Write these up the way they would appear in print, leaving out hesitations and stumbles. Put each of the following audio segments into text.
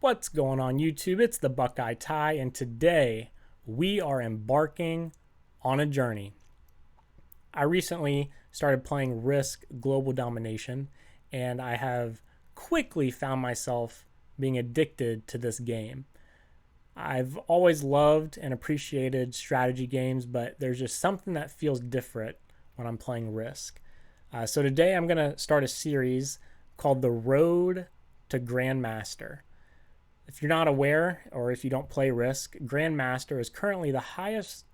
What's going on YouTube? It's the Buckeye Ty, and today we are embarking on a journey. I recently started playing Risk Global Domination, and I have quickly found myself being addicted to this game. I've always loved and appreciated strategy games, but there's just something that feels different when I'm playing Risk. So today I'm going to start a series called The Road to Grandmaster. If you're not aware, or if you don't play Risk, Grandmaster is currently the highest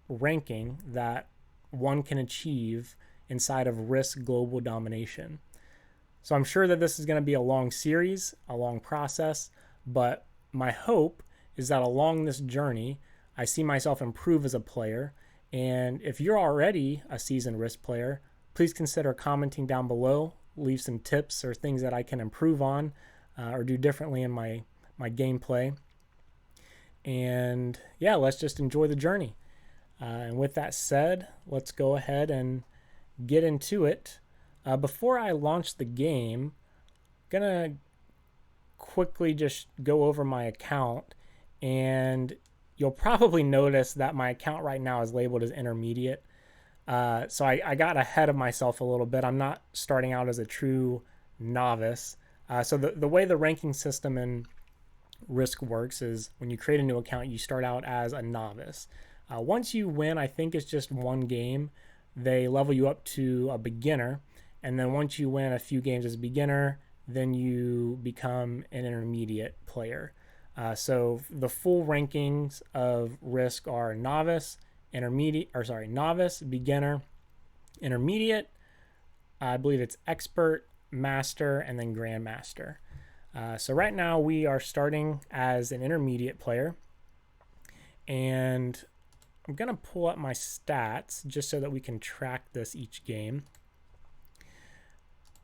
ranking that one can achieve inside of Risk Global Domination. So I'm sure that this is going to be a long series, a long process, but my hope is that along this journey, I see myself improve as a player. And if you're already a seasoned Risk player, please consider commenting down below, leave some tips or things that I can improve on or do differently in my gameplay. And yeah, let's just enjoy the journey. And with that said, let's go ahead and get into it. Before I launch the game, I'm gonna quickly just go over my account, and you'll probably notice that my account right now is labeled as intermediate. So I got ahead of myself a little bit. I'm not starting out as a true novice. So the way the ranking system in Risk works is when you create a new account, you start out as a novice. Once you win, I think it's just one game, they level you up to a beginner. And then once you win a few games as a beginner, then you become an intermediate player. So the full rankings of Risk are novice, novice, beginner, intermediate. I believe it's expert, master, and then grandmaster. So right now we are starting as an intermediate player, and I'm going to pull up my stats just so that we can track this each game.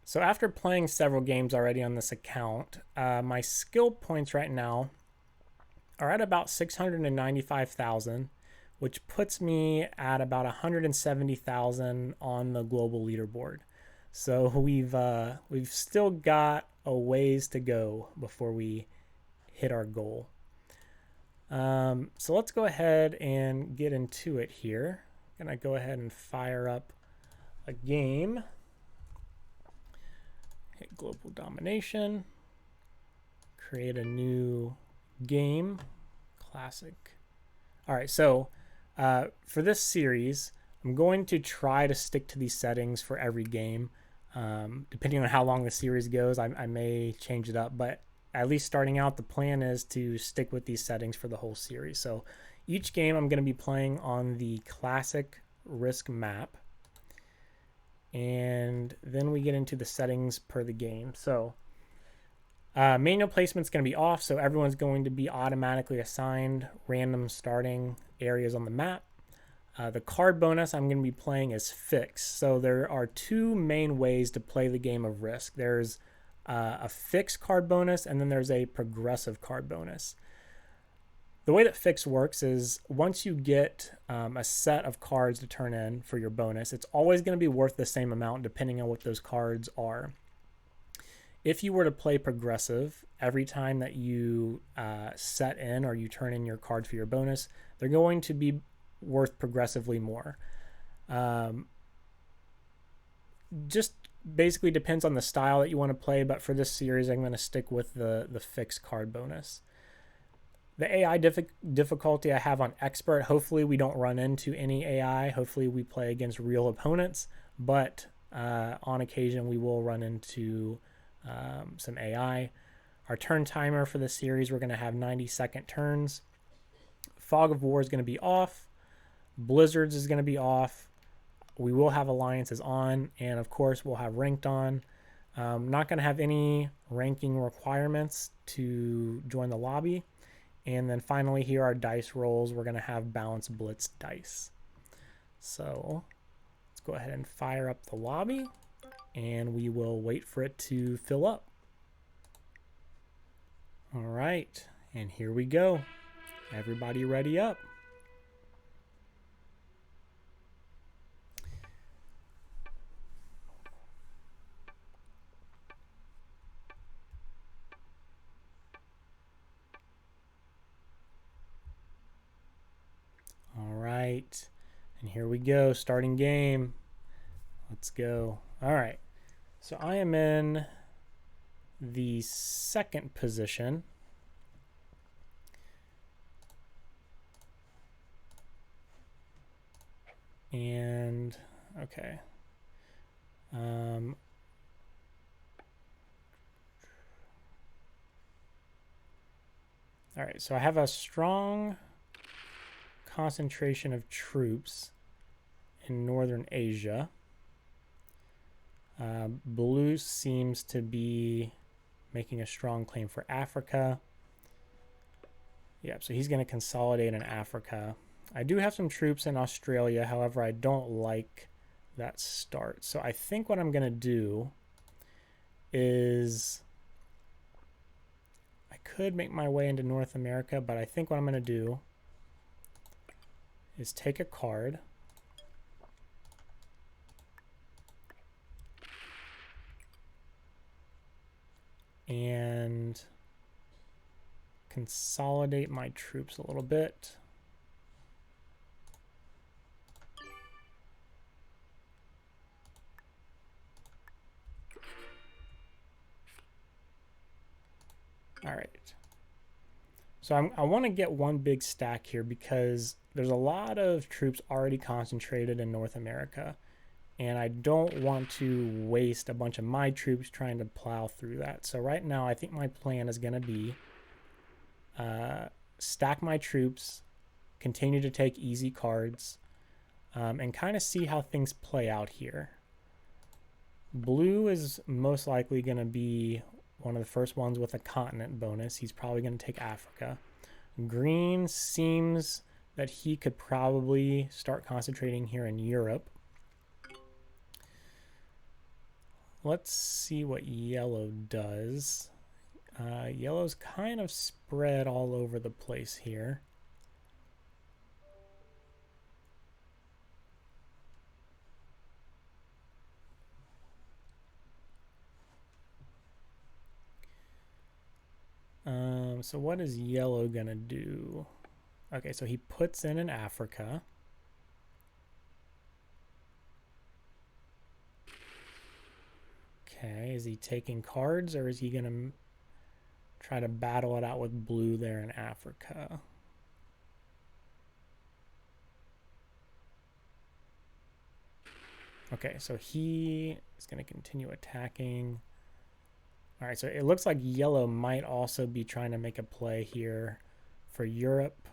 So after playing several games already on this account, my skill points right now are at about 695,000, which puts me at about 170,000 on the global leaderboard. So we've still got a ways to go before we hit our goal. So let's go ahead and get into it here. I'm gonna go ahead and fire up a game. Hit global domination. Create a new game. Classic. All right, so for this series, I'm going to try to stick to these settings for every game. Depending on how long the series goes, I may change it up, but at least starting out, the plan is to stick with these settings for the whole series. So each game I'm going to be playing on the classic Risk map, and then we get into the settings per the game. So manual placement is going to be off, so everyone's going to be automatically assigned random starting areas on the map. The card bonus I'm going to be playing is fixed. So there are two main ways to play the game of Risk. There's a fixed card bonus, and then there's a progressive card bonus. The way that fixed works is once you get a set of cards to turn in for your bonus, it's always going to be worth the same amount depending on what those cards are. If you were to play progressive, every time that you set in or you turn in your cards for your bonus, they're going to be worth progressively more. Just basically depends on the style that you want to play, but for this series I'm going to stick with the fixed card bonus. The AI difficulty I have on expert, hopefully we don't run into any AI. Hopefully we play against real opponents, but on occasion we will run into some AI. Our turn timer for this series, we're going to have 90-second turns. Fog of War is going to be off. Blizzards is going to be off. We will have alliances on, and of course we'll have ranked on. Not going to have any ranking requirements to join the lobby. And then finally here are dice rolls. We're going to have balance blitz dice. So let's go ahead and fire up the lobby, and we will wait for it to fill up. All right, and here we go. Everybody ready up. And here we go, starting game. Let's go. All right. So I am in the second position. And, okay. All right, so I have a strong concentration of troops in northern Asia. Blue seems to be making a strong claim for Africa. Yep, so he's going to consolidate in Africa. I do have some troops in Australia, however, I don't like that start. So I think what I'm going to do is I could make my way into North America, but I think what I'm going to do is take a card. And consolidate my troops a little bit. All right. So I want to get one big stack here because there's a lot of troops already concentrated in North America. And I don't want to waste a bunch of my troops trying to plow through that. So right now, I think my plan is going to be stack my troops, continue to take easy cards, and kind of see how things play out here. Blue is most likely going to be one of the first ones with a continent bonus. He's probably going to take Africa. Green seems that he could probably start concentrating here in Europe. Let's see what yellow does. Yellow's kind of spread all over the place here. So what is yellow gonna do? Okay, so he puts in Africa. Okay, is he taking cards or is he gonna try to battle it out with blue there in Africa? Okay, so he is going to continue attacking. All right, so it looks like yellow might also be trying to make a play here for Europe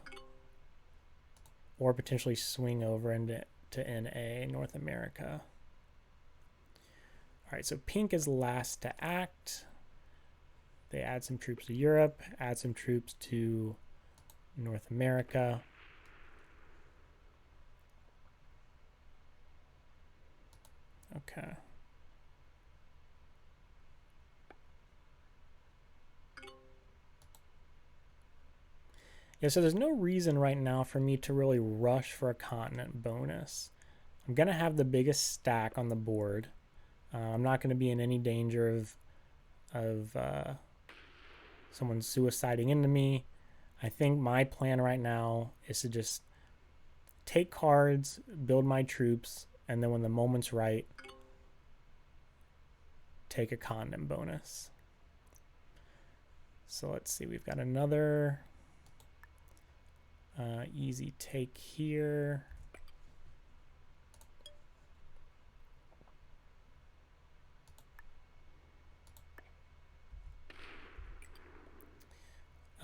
or potentially swing over into NA, North America. All right, so pink is last to act. They add some troops to Europe, add some troops to North America. Okay. Yeah, so there's no reason right now for me to really rush for a continent bonus. I'm going to have the biggest stack on the board. I'm not going to be in any danger of someone suiciding into me. I think my plan right now is to just take cards, build my troops, and then when the moment's right, take a continent bonus. So let's see, we've got another easy take here.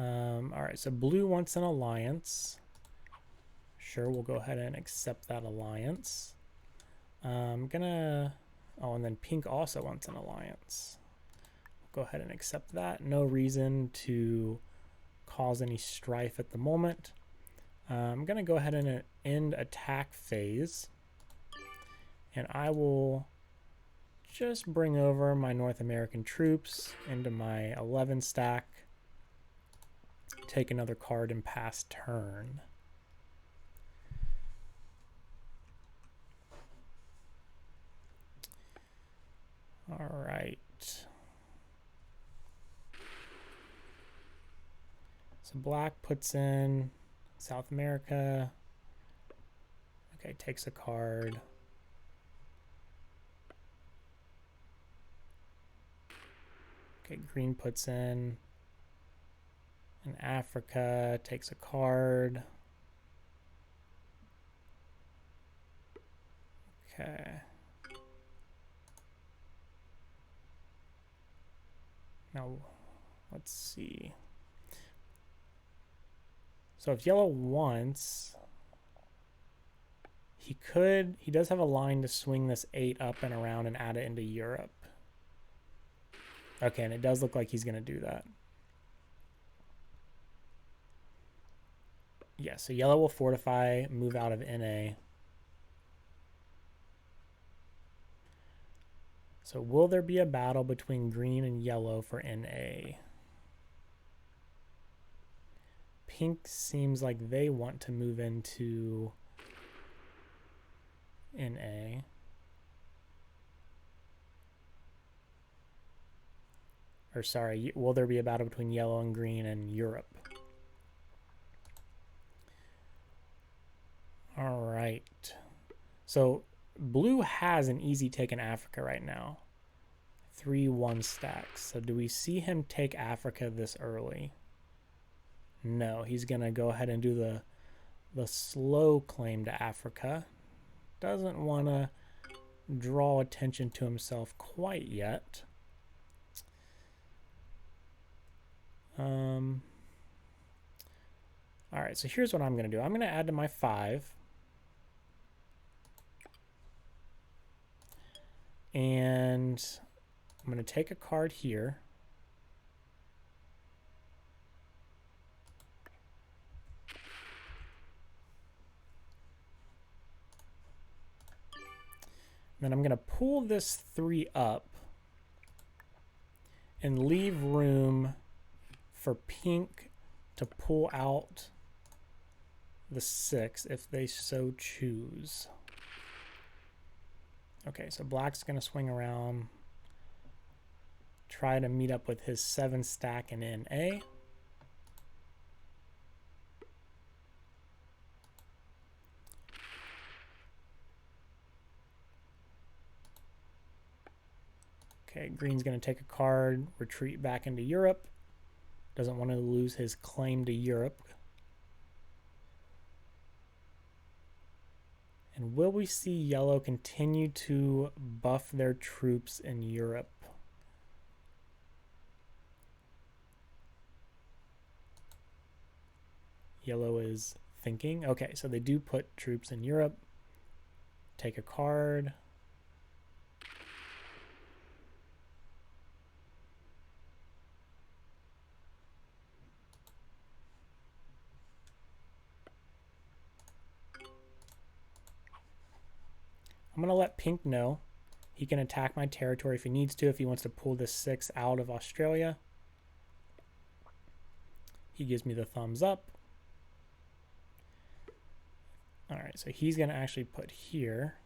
All right, so blue wants an alliance. Sure, we'll go ahead and accept that alliance. I'm gonna, oh, and then pink also wants an alliance. Go ahead and accept that. No reason to cause any strife at the moment. I'm gonna go ahead and end attack phase. And I will just bring over my North American troops into my 11 stack. Take another card and pass turn. All right. So black puts in South America. Okay, takes a card. Okay, green puts in Africa, takes a card. Okay. Now, let's see. So if yellow wants, he does have a line to swing this 8 up and around and add it into Europe. Okay, and it does look like he's going to do that. Yeah, so yellow will fortify, move out of NA. So will there be a battle between green and yellow for NA? Pink seems like they want to move into NA. Or sorry, will there be a battle between yellow and green and Europe? All right. So blue has an easy take in Africa right now. 3-1 stacks. So do we see him take Africa this early? No, he's going to go ahead and do the slow claim to Africa. Doesn't want to draw attention to himself quite yet. All right, so here's what I'm going to do. I'm going to add to my 5. And I'm going to take a card here. Then I'm going to pull this 3 up and leave room for pink to pull out the 6 if they so choose. Okay, so black's going to swing around, try to meet up with his 7 stack in NA. Okay, green's going to take a card, retreat back into Europe. Doesn't want to lose his claim to Europe. And will we see yellow continue to buff their troops in Europe? Yellow is thinking. Okay, so they do put troops in Europe. Take a card. I'm going to let pink know. He can attack my territory if he needs to, if he wants to pull this 6 out of Australia. He gives me the thumbs up. All right, so he's going to actually put here.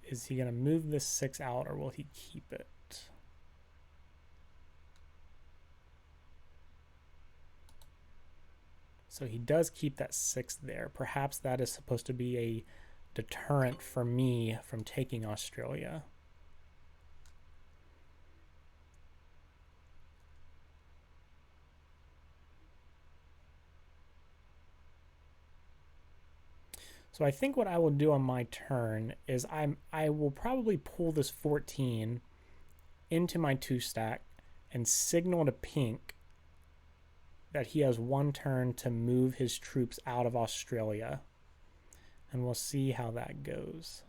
Is he going to move this 6 out, or will he keep it? So he does keep that 6 there. Perhaps that is supposed to be a deterrent for me from taking Australia. So I think what I will do on my turn is I will probably pull this 14 into my 2 stack and signal to pink that he has 1 turn to move his troops out of Australia. And we'll see how that goes.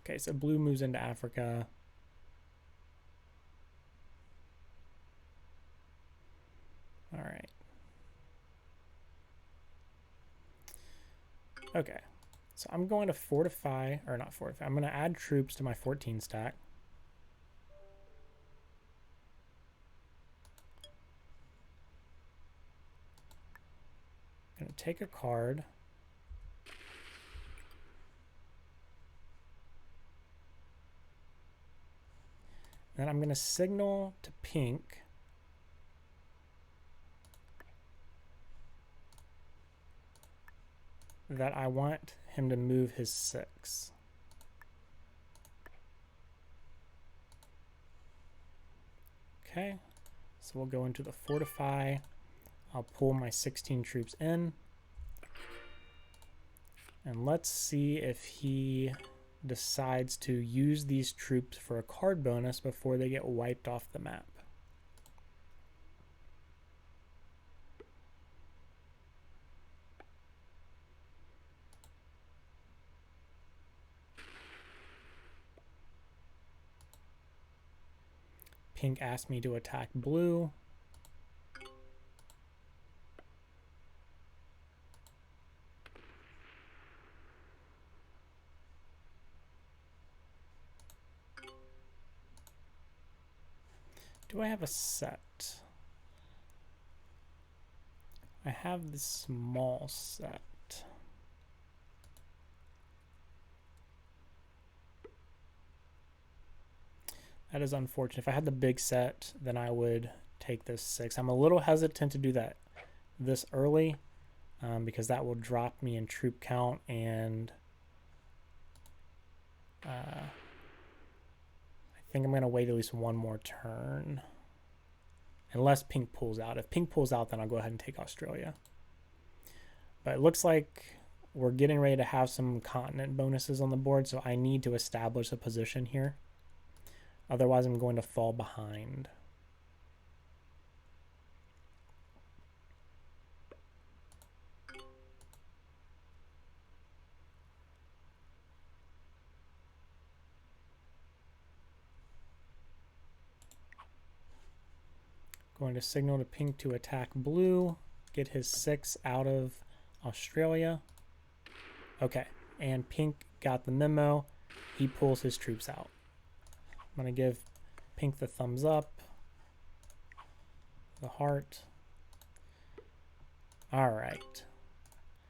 Okay, so blue moves into Africa. All right. Okay, so I'm going to fortify, or not fortify, I'm going to add troops to my 14 stack. I'm going to take a card. Then I'm going to signal to pink that I want him to move his 6. Okay, so we'll go into the fortify. I'll pull my 16 troops in. And let's see if he decides to use these troops for a card bonus before they get wiped off the map. Pink asked me to attack blue. Do I have a set? I have the small set. That is unfortunate. If I had the big set, then I would take this 6. I'm a little hesitant to do that this early because that will drop me in troop count, and I think I'm going to wait at least one more turn. Unless pink pulls out. If pink pulls out, then I'll go ahead and take Australia. But it looks like we're getting ready to have some continent bonuses on the board, so I need to establish a position here. Otherwise, I'm going to fall behind. Going to signal to pink to attack blue, get his 6 out of Australia. Okay, and pink got the memo. He pulls his troops out. I'm going to give pink the thumbs up, the heart. All right.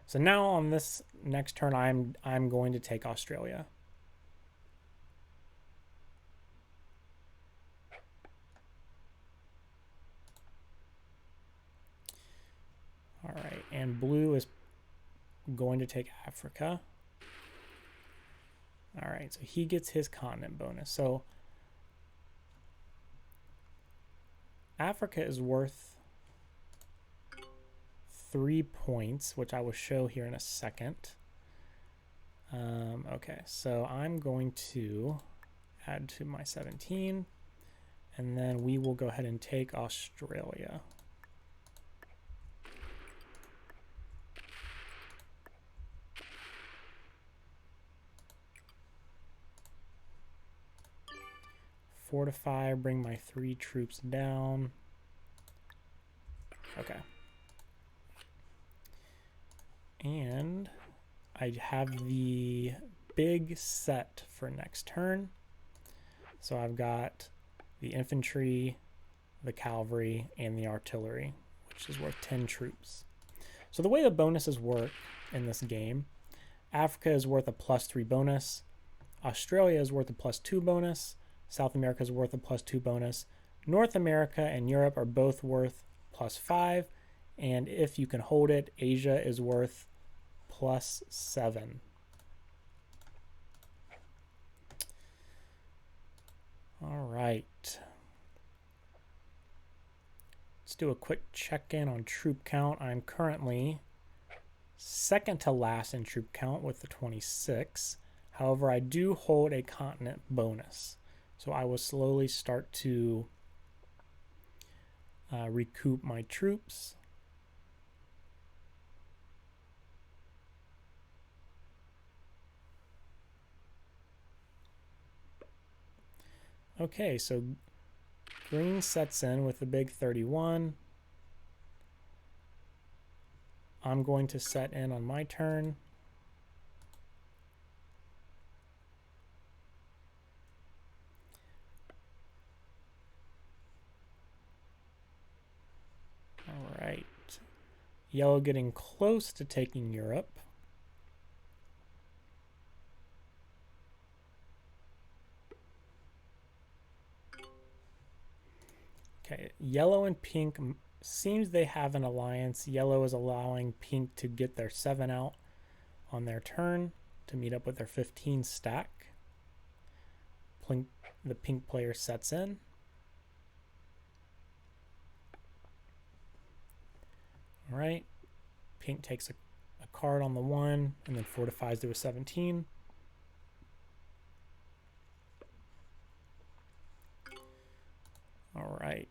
So now on this next turn, I'm going to take Australia. All right, and blue is going to take Africa. All right, so he gets his continent bonus. So Africa is worth 3 points, which I will show here in a second. Okay, so I'm going to add to my 17, and then we will go ahead and take Australia. Fortify, bring my 3 troops down. Okay. And I have the big set for next turn. So I've got the infantry, the cavalry, and the artillery, which is worth 10 troops. So the way the bonuses work in this game, Africa is worth a +3 bonus. Australia is worth a +2 bonus. South America is worth a +2 bonus. North America and Europe are both worth +5. And if you can hold it, Asia is worth +7. All right. Let's do a quick check-in on troop count. I'm currently second to last in troop count with the 26. However, I do hold a continent bonus. So I will slowly start to recoup my troops. Okay, so green sets in with the big 31. I'm going to set in on my turn. All right. Yellow getting close to taking Europe. Yellow and pink seems they have an alliance. Yellow is allowing pink to get their 7 out on their turn to meet up with their 15 stack. The pink player sets in. All right. Pink takes a card on the 1 and then fortifies to a 17. All right.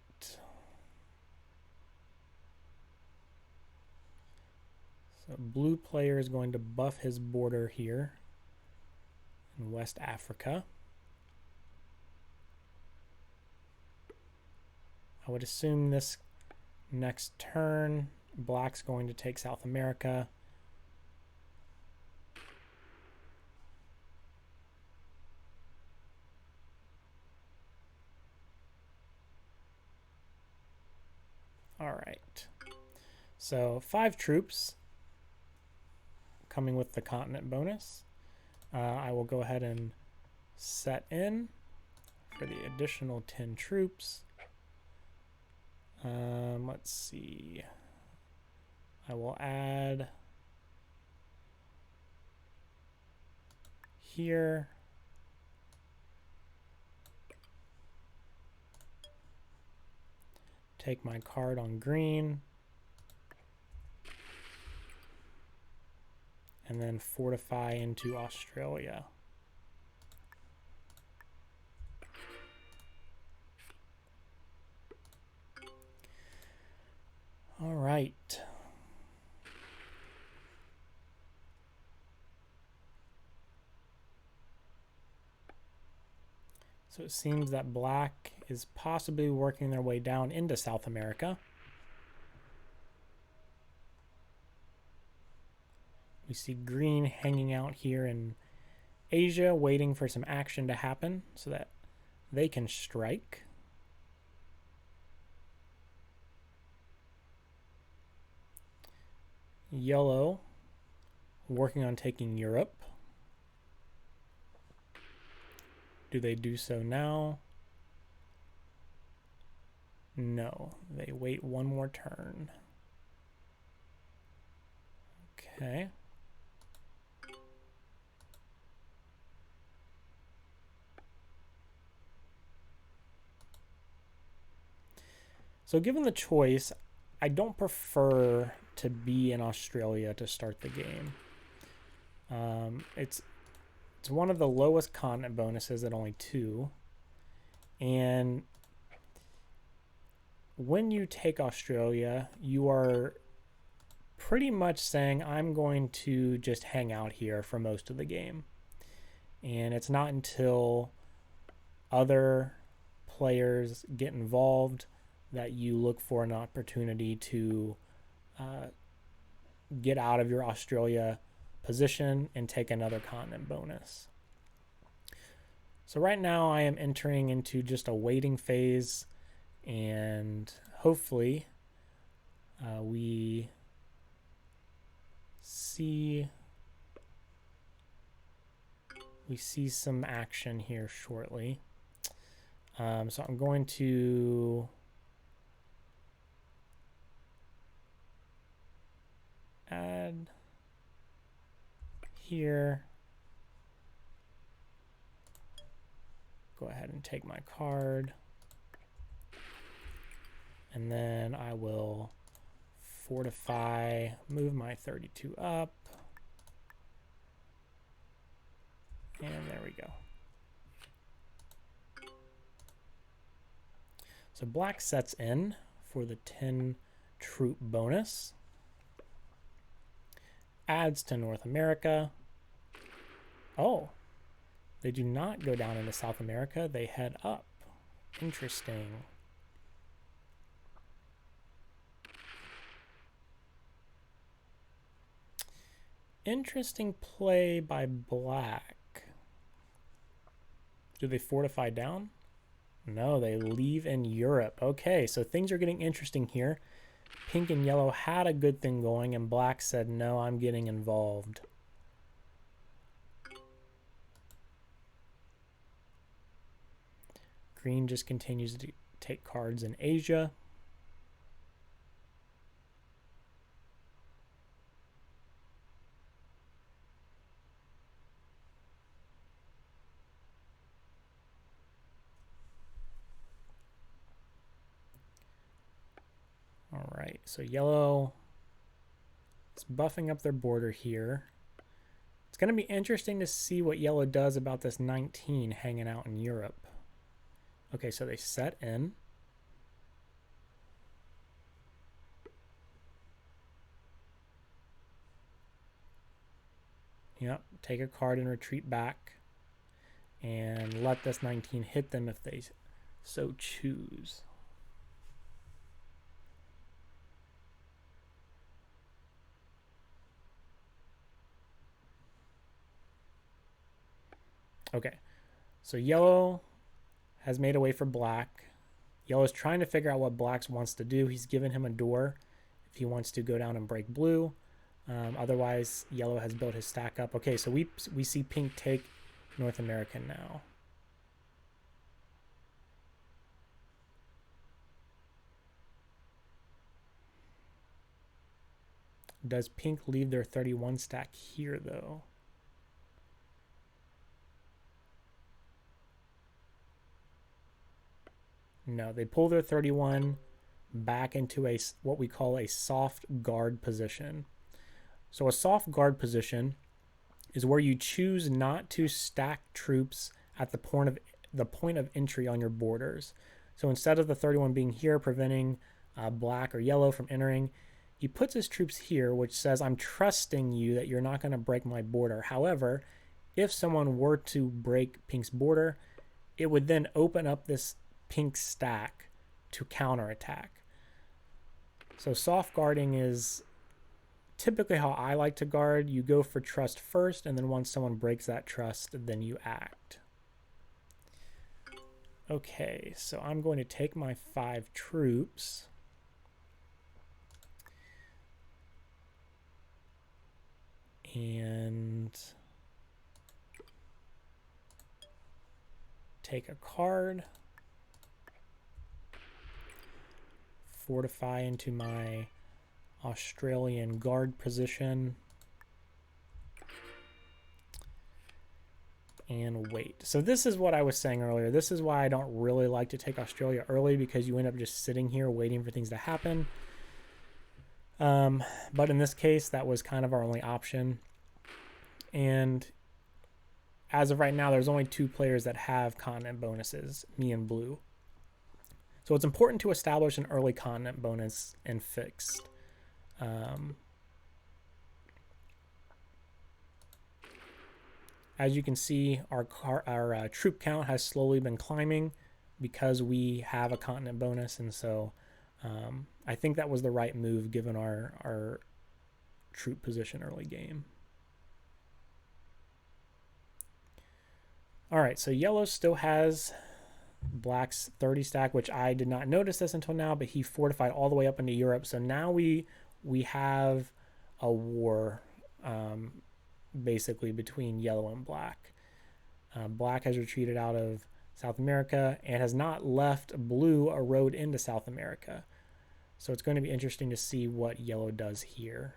So blue player is going to buff his border here in West Africa. I would assume this next turn, black's going to take South America. All right. So 5 troops coming with the continent bonus. I will go ahead and set in for the additional 10 troops. Let's see. I will add here. Take my card on green. And then fortify into Australia. All right. So it seems that black is possibly working their way down into South America. We see green hanging out here in Asia, waiting for some action to happen so that they can strike. Yellow working on taking Europe. Do they do so now? No, they wait one more turn. Okay. So given the choice, I don't prefer to be in Australia to start the game. It's one of the lowest continent bonuses at only 2. And when you take Australia, you are pretty much saying, I'm going to just hang out here for most of the game. And it's not until other players get involved that you look for an opportunity to get out of your Australia position and take another continent bonus. So right now I am entering into just a waiting phase, and hopefully we see some action here shortly. So I'm going to add here. Go ahead and take my card. And then I will fortify, move my 32 up. And there we go. So black sets in for the 10 troop bonus. Adds to North America. Oh, they do not go down into South America. They head up. Interesting. Interesting play by black. Do they fortify down? No, they leave in Europe. Okay, so things are getting interesting here. Pink and yellow had a good thing going, and black said, no, I'm getting involved. Green just continues to take cards in Asia. so yellow is buffing up their border here. It's going to be interesting to see what yellow does about this 19 hanging out in Europe. Okay, so they set in. Yep, take a card and retreat back. And let this 19 hit them if they so choose. Okay, so yellow has made a way for black. Yellow is trying to figure out what black wants to do. He's given him a door if he wants to go down and break blue. Otherwise, yellow has built his stack up. Okay, so we see pink take North America now. Does pink leave their 31 stack here, though? No, they pull their 31 back into a what we call a soft guard position. So a soft guard position is where you choose not to stack troops at the point of entry on your borders. So instead of the 31 being here preventing black or yellow from entering, he puts his troops here, which says, I'm trusting you that you're not going to break my border. However, if someone were to break pink's border, it would then open up this pink stack to counterattack. So soft guarding is typically how I like to guard. You go for trust first, and then once someone breaks that trust, then you act. Okay, so I'm going to take my 5 troops. And take a card. Fortify into my Australian guard position. And wait. So this is what I was saying earlier. This is why I don't really like to take Australia early, because you end up just sitting here waiting for things to happen. But in this case, that was kind of our only option. And as of right now, there's only 2 players that have continent bonuses, me and blue. So it's important to establish an early continent bonus and fixed. As you can see, our troop count has slowly been climbing because we have a continent bonus, and so I think that was the right move given our troop position early game. All right, so yellow still has black's 30 stack, which I did not notice this until now, but he fortified all the way up into Europe. So now we have a war basically between yellow and black. Black has retreated out of South America and has not left blue a road into South America. So it's going to be interesting to see what yellow does here.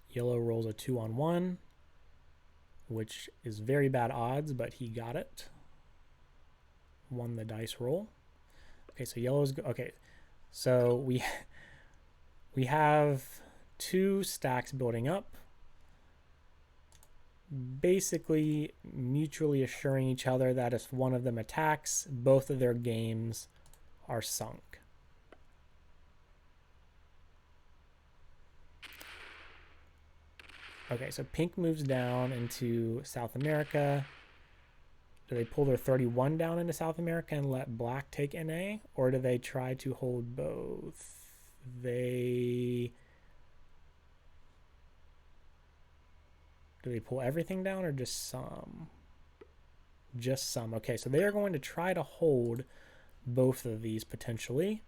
Yellow rolls a 2-on-1, which is very bad odds, but he got it. Won the dice roll. Okay, so yellow's okay. So we have 2 stacks building up, basically mutually assuring each other that if one of them attacks, both of their games are sunk. Okay, so pink moves down into South America. Do they pull their 31 down into South America and let black take NA? Or do they try to hold both? Do they pull everything down or just some? Just some. Okay, so they are going to try to hold both of these potentially.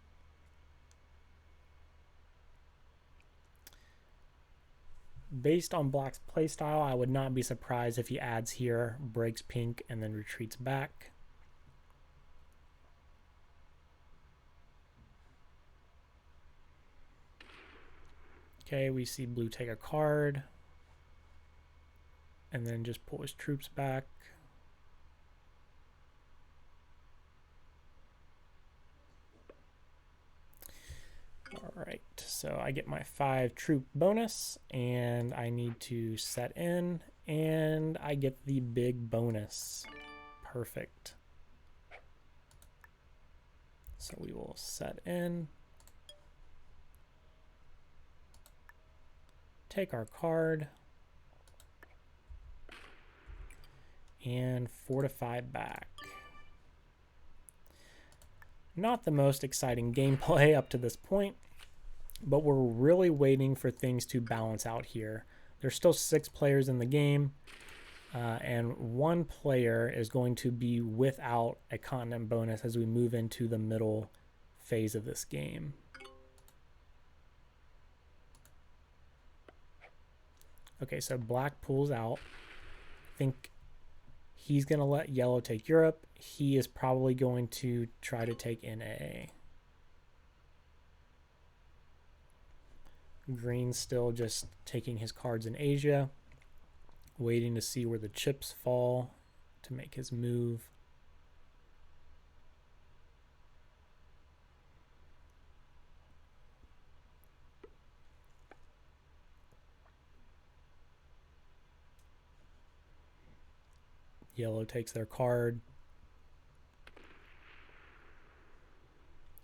Based on black's playstyle, I would not be surprised if he adds here, breaks pink, and then retreats back. Okay, we see blue take a card. and then just pull his troops back. All right, so I get my 5 troop bonus, and I need to set in, and I get the big bonus. Perfect. So we will set in, take our card, and fortify back. Not the most exciting gameplay up to this point, but we're really waiting for things to balance out here. There's still 6 players in the game, and 1 player is going to be without a continent bonus as we move into the middle phase of this game. Okay, so black pulls out. I think he's going to let yellow take Europe. He is probably going to try to take NA. Green's still just taking his cards in Asia, waiting to see where the chips fall to make his move. Yellow takes their card,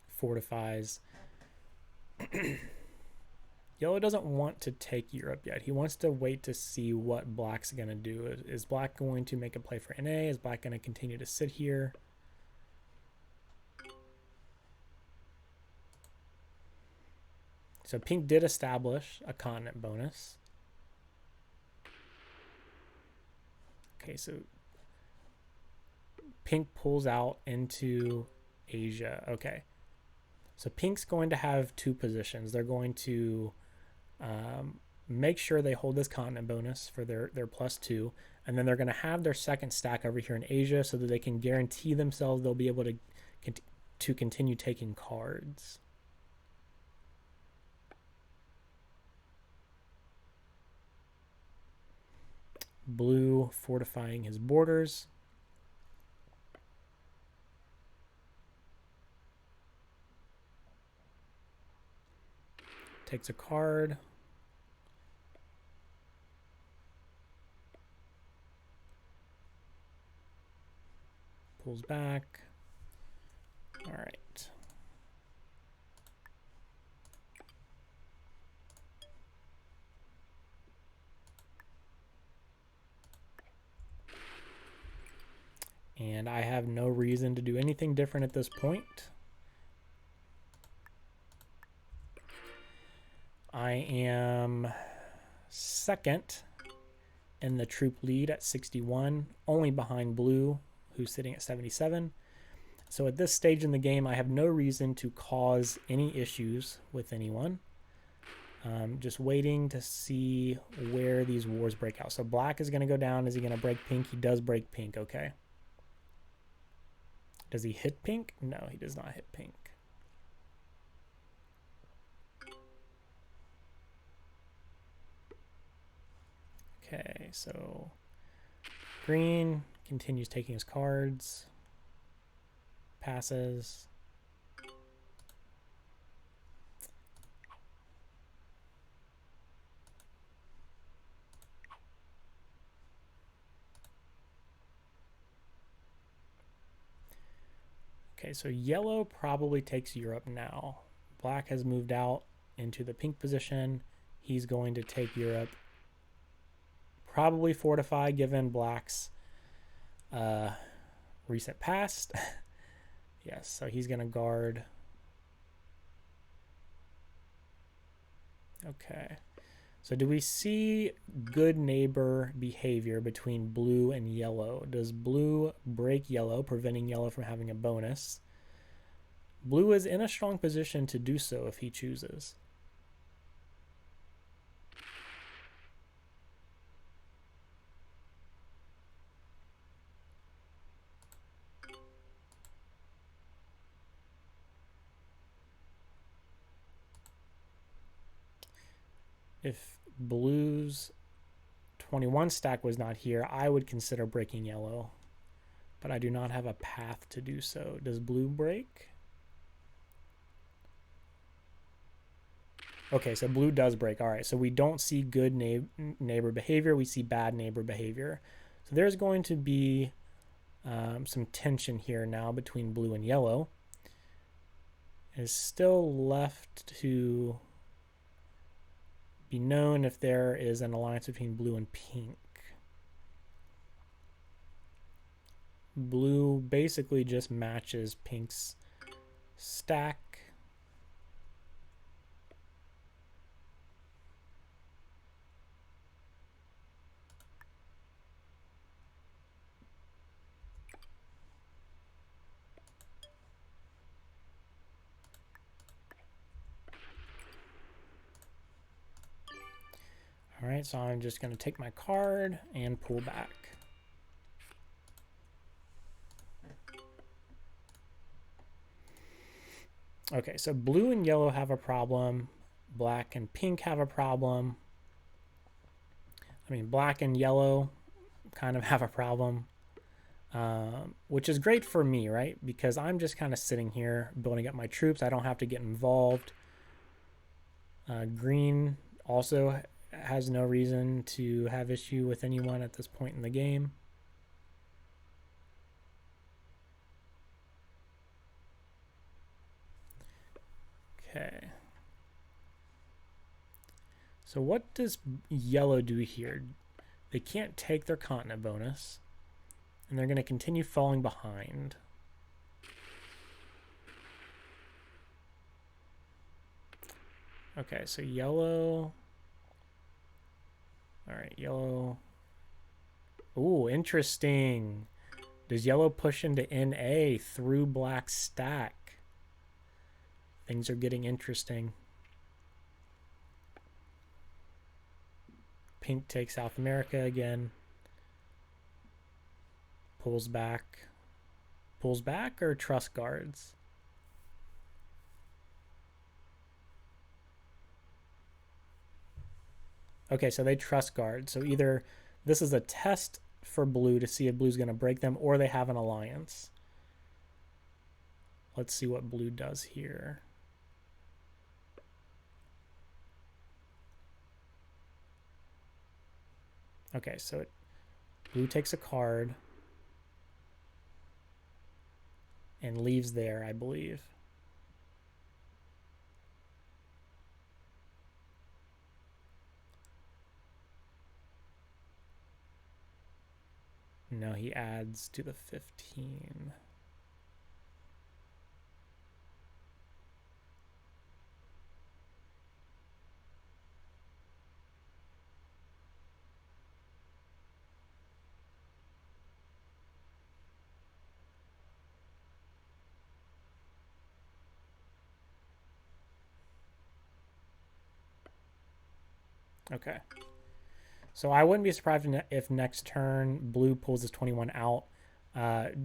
fortifies. Yellow doesn't want to take Europe yet. He wants to wait to see what black's going to do. Is black going to make a play for NA? Is black going to continue to sit here? So pink did establish a continent bonus. Okay, so pink pulls out into Asia. Okay. So pink's going to have 2 positions. They're going to make sure they hold this continent bonus for their +2, and then they're going to have their second stack over here in Asia so that they can guarantee themselves they'll be able to continue taking cards. Blue fortifying his borders. Takes a card. Pulls back. All right. And I have no reason to do anything different at this point. I am second in the troop lead at 61, only behind blue, who's sitting at 77. So at this stage in the game, I have no reason to cause any issues with anyone. Just waiting to see where these wars break out. So black is going to go down. Is he going to break pink? He does break pink. Okay. Does he hit pink? No, he does not hit pink. Okay, so green continues taking his cards, passes. Okay, so yellow probably takes Europe now. Black has moved out into the pink position. He's going to take Europe. Probably fortify given black's recent past. Yes, so he's going to guard. Okay. So do we see good neighbor behavior between blue and yellow? Does blue break yellow, preventing yellow from having a bonus? Blue is in a strong position to do so if he chooses. If blue's 21 stack was not here, I would consider breaking yellow. But I do not have a path to do so. Does blue break? Okay, so blue does break. All right, so we don't see good neighbor behavior. We see bad neighbor behavior. So there's going to be some tension here now between blue and yellow. It is still left to be known if there is an alliance between blue and pink. Blue basically just matches pink's stack. All right, so I'm just going to take my card and pull back. Okay, so blue and yellow have a problem. Black and pink have a problem. I mean, black and yellow kind of have a problem, which is great for me, right? Because I'm just kind of sitting here building up my troops. I don't have to get involved. Green also has no reason to have issue with anyone at this point in the game. Okay. So what does yellow do here? They can't take their continent bonus, and they're going to continue falling behind. Okay, so yellow. All right, yellow. Ooh, interesting. Does yellow push into NA through black stack? Things are getting interesting. Pink takes South America again. Pulls back. Pulls back or trust guards? Okay, so they trust guard. So either this is a test for blue to see if blue's going to break them, or they have an alliance. Let's see what blue does here. Okay, so blue takes a card and leaves there, I believe. No, he adds to the 15. Okay. So I wouldn't be surprised if next turn blue pulls his 21 out,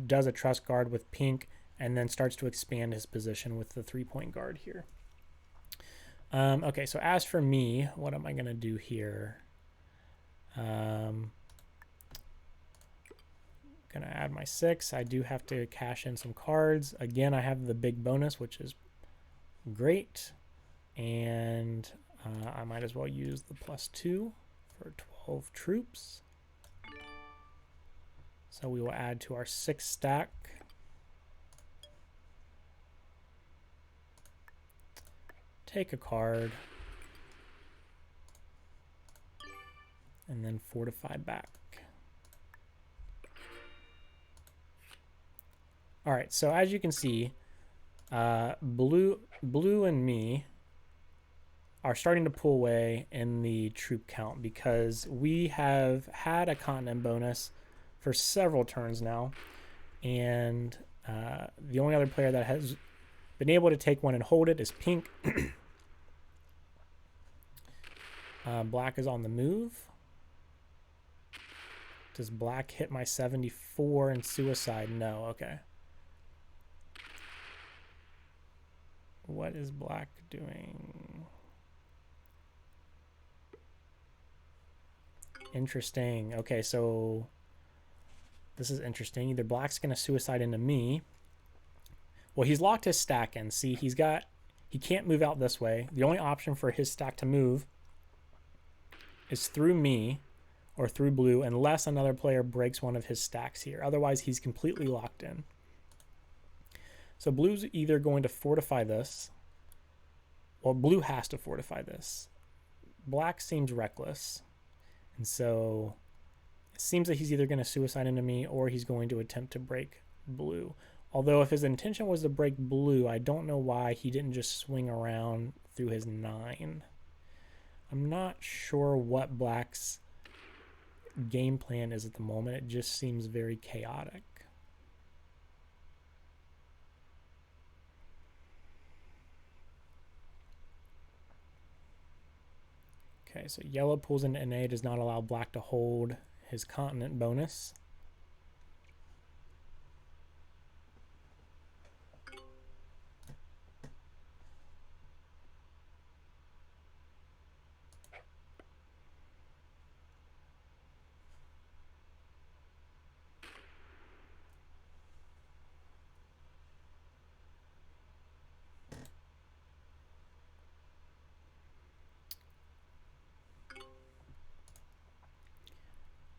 does a trust guard with pink, and then starts to expand his position with the 3-point guard here. Okay, so as for me, what am I going to do here? Going to add my 6. I do have to cash in some cards. Again, I have the big bonus, which is great. And I might as well use the +2 for 12 troops. So we will add to our 6 stack. Take a card. And then fortify back. All right, so as you can see, blue and me are starting to pull away in the troop count because we have had a continent bonus for several turns now, and the only other player that has been able to take one and hold it is pink. Black is on the move. Does black hit my 74 and suicide? No, okay. What is black doing? Interesting. Okay, so this is interesting. Either black's going to suicide into me. Well, he's locked his stack in. See, he can't move out this way. The only option for his stack to move is through me or through blue unless another player breaks one of his stacks here. Otherwise, he's completely locked in. So blue's either going to fortify this. Well, blue has to fortify this. Black seems reckless. And so it seems that he's either going to suicide into me or he's going to attempt to break blue. Although if his intention was to break blue, I don't know why he didn't just swing around through his 9. I'm not sure what black's game plan is at the moment. It just seems very chaotic. Okay, so yellow pulls into NA, does not allow black to hold his continent bonus.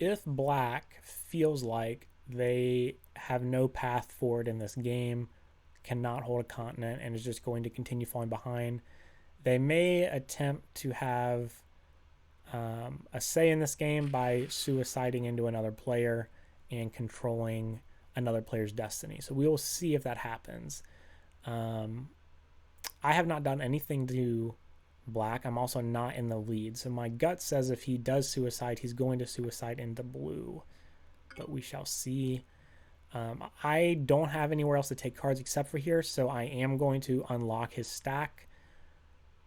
If black feels like they have no path forward in this game, cannot hold a continent, and is just going to continue falling behind, they may attempt to have a say in this game by suiciding into another player and controlling another player's destiny. So we will see if that happens. I have not done anything to black. I'm also not in the lead. So my gut says if he does suicide, he's going to suicide into blue. But we shall see. I don't have anywhere else to take cards except for here, so I am going to unlock his stack,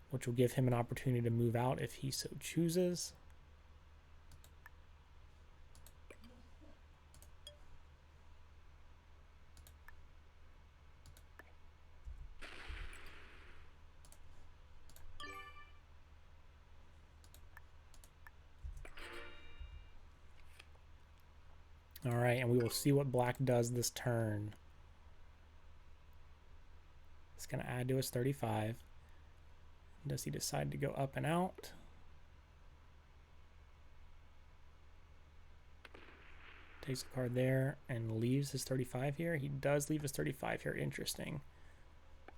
which will give him an opportunity to move out if he so chooses. All right, and we will see what black does this turn. It's going to add to his 35. Does he decide to go up and out? Takes a card there and leaves his 35 here. He does leave his 35 here. Interesting.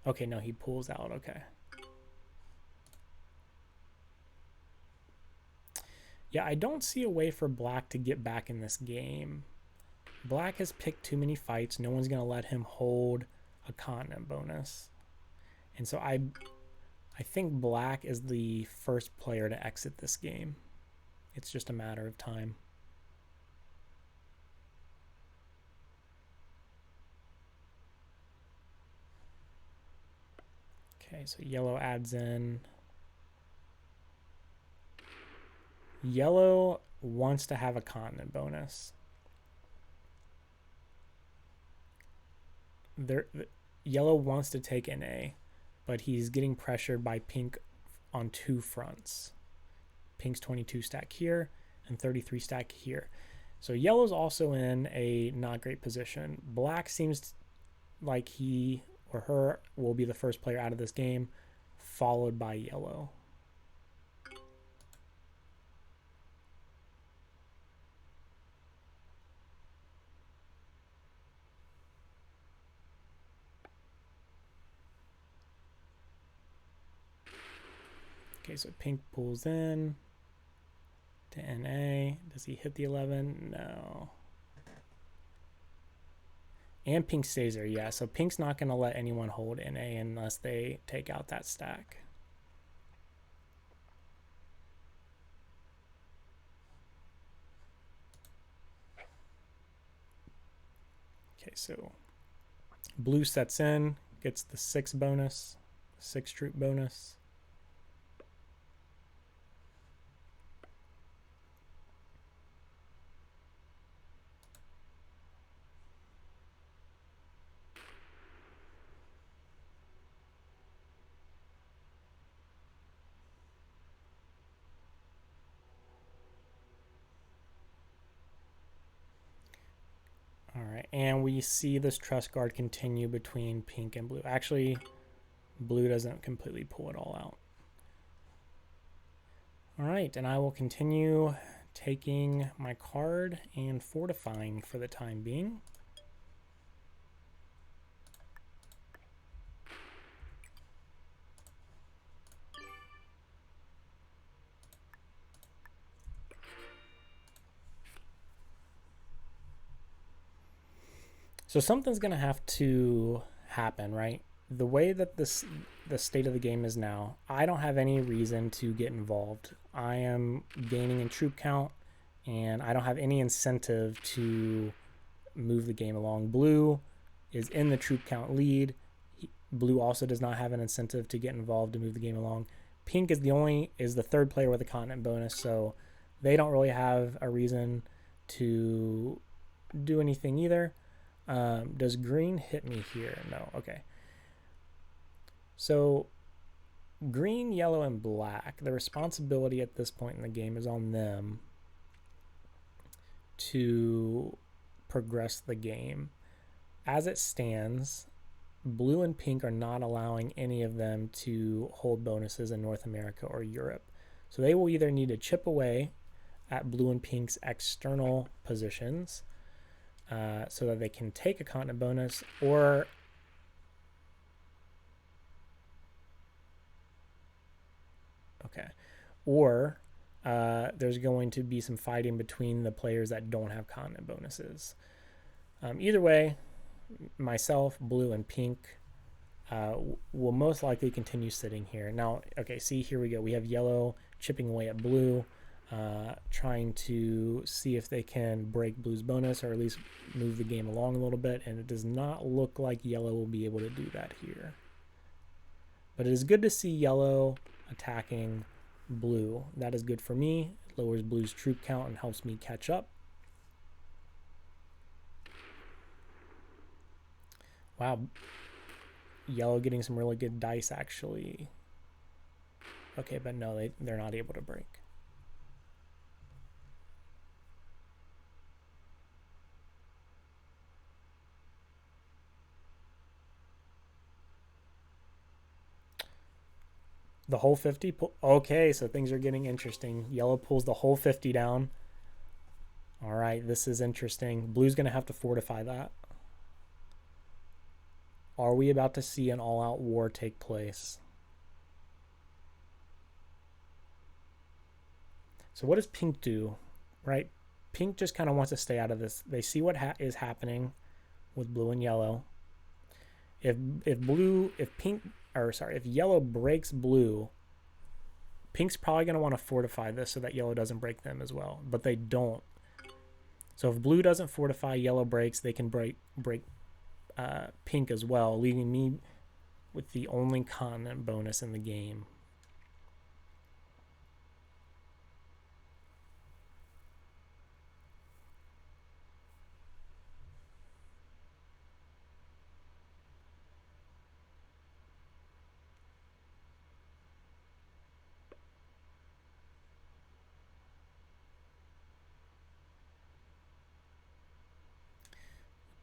Okay, no, he pulls out. Okay. Yeah, I don't see a way for black to get back in this game. Black has picked too many fights. No one's going to let him hold a continent bonus. And so I think black is the first player to exit this game. It's just a matter of time. Okay, so yellow adds in. Yellow wants to have a continent bonus. Yellow wants to take an A, but he's getting pressured by pink on 2 fronts. Pink's 22 stack here and 33 stack here. So yellow's also in a not great position. Black seems like he or her will be the first player out of this game, followed by yellow. Okay, so pink pulls in to NA. Does he hit the 11? No. And pink stays there, yeah. So pink's not going to let anyone hold NA unless they take out that stack. Okay, so blue sets in, gets the 6 bonus, 6 troop bonus. And we see this trust guard continue between pink and blue. Actually, blue doesn't completely pull it all out. All right, and I will continue taking my card and fortifying for the time being. So something's going to have to happen, right? The way that the state of the game is now, I don't have any reason to get involved. I am gaining in troop count, and I don't have any incentive to move the game along. Blue is in the troop count lead. Blue also does not have an incentive to get involved to move the game along. Pink is the third player with a continent bonus, so they don't really have a reason to do anything either. Does green hit me here? No. Okay. So green, yellow, and black, the responsibility at this point in the game is on them to progress the game. As it stands, blue and pink are not allowing any of them to hold bonuses in North America or Europe. So they will either need to chip away at blue and pink's external positions so that they can take a continent bonus, or there's going to be some fighting between the players that don't have continent bonuses. Either way, myself, blue, and pink will most likely continue sitting here. Now, okay, see, here we go. We have yellow chipping away at blue, trying to see if they can break blue's bonus or at least move the game along a little bit, and it does not look like yellow will be able to do that here. But it is good to see yellow attacking blue. That is good for me. It lowers blue's troop count and helps me catch up. Wow, yellow getting some really good dice, actually. Okay, but no, they're not able to break. The whole 50? Okay, so things are getting interesting. Yellow pulls the whole 50 down. All right, this is interesting. Blue's going to have to fortify that. Are we about to see an all-out war take place? So what does pink do, right? Pink just kind of wants to stay out of this. They see what is happening with blue and yellow. If yellow breaks blue, pink's probably going to want to fortify this so that yellow doesn't break them as well, but they don't. So if blue doesn't fortify, yellow breaks, they can break pink as well, leaving me with the only continent bonus in the game.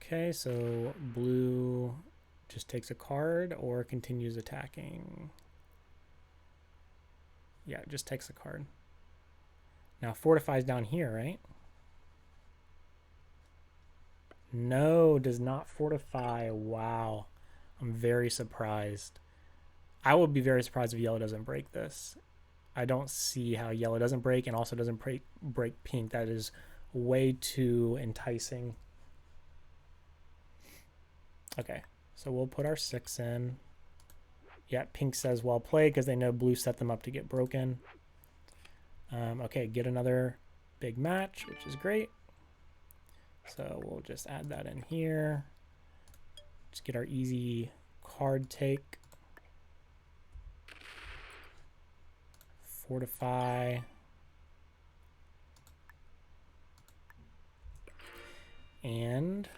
Okay, so blue just takes a card or continues attacking. Yeah, it just takes a card. Now fortifies down here, right? No, does not fortify. Wow. I'm very surprised. I would be very surprised if yellow doesn't break this. I don't see how yellow doesn't break and also doesn't break pink. That is way too enticing. Okay, so we'll put our 6 in. Yeah, pink says well played because they know blue set them up to get broken. Okay, get another big match, which is great. So we'll just add that in here. Just get our easy card take. Fortify. And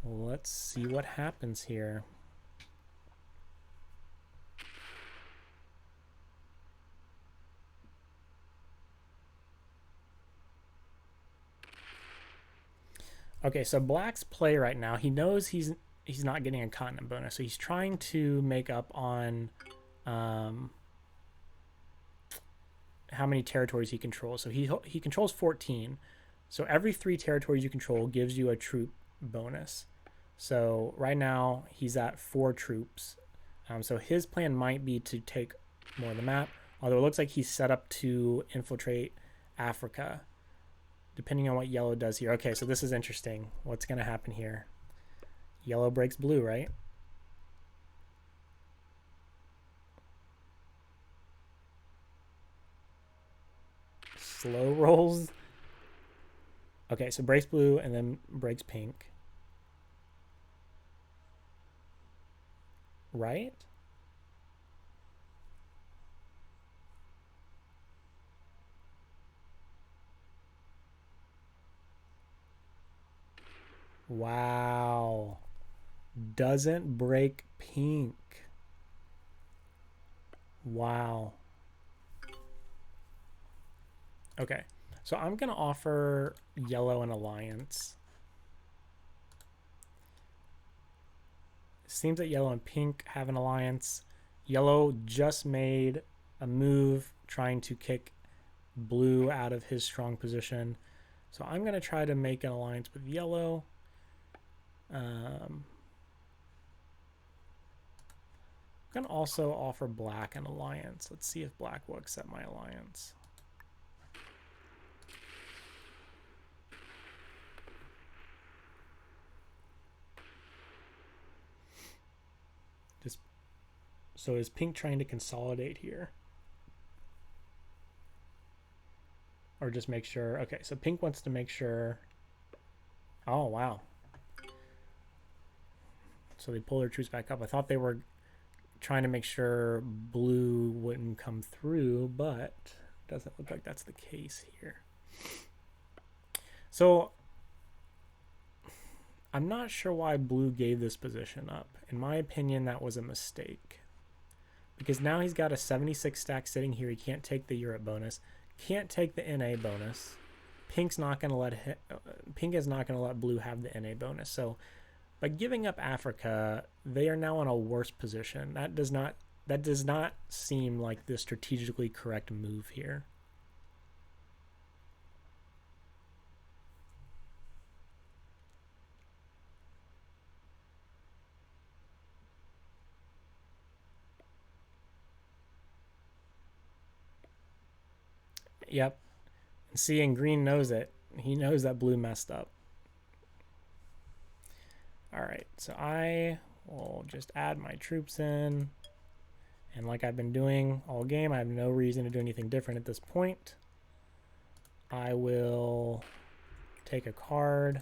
let's see what happens here. Okay, so black's play right now, he knows he's not getting a continent bonus, so he's trying to make up on how many territories he controls. So he controls 14. So every 3 territories you control gives you a troop bonus. So right now he's at 4 troops. So his plan might be to take more of the map, although it looks like he's set up to infiltrate Africa, depending on what yellow does here. Okay, so this is interesting. What's going to happen here? Yellow breaks blue, right? Slow rolls. Okay, so breaks blue and then breaks pink. Right? Wow. Doesn't break pink. Wow. Okay, so I'm going to offer yellow an alliance. It seems that yellow and pink have an alliance. Yellow just made a move trying to kick blue out of his strong position. So I'm going to try to make an alliance with yellow. I'm going to also offer black an alliance. Let's see if black will accept my alliance. So is pink trying to consolidate here? Or just make sure? Okay, so pink wants to make sure. Oh, wow. So they pull their troops back up. I thought they were trying to make sure blue wouldn't come through, but it doesn't look like that's the case here. So I'm not sure why blue gave this position up. In my opinion, that was a mistake. Because now he's got a 76 stack sitting here. He can't take the Europe bonus. Can't take the NA bonus. Pink is not going to let blue have the NA bonus. So by giving up Africa, they are now in a worse position. That does not seem like the strategically correct move here. Yep. And see, and green knows it. He knows that blue messed up. All right, so I will just add my troops in. And like I've been doing all game, I have no reason to do anything different at this point. I will take a card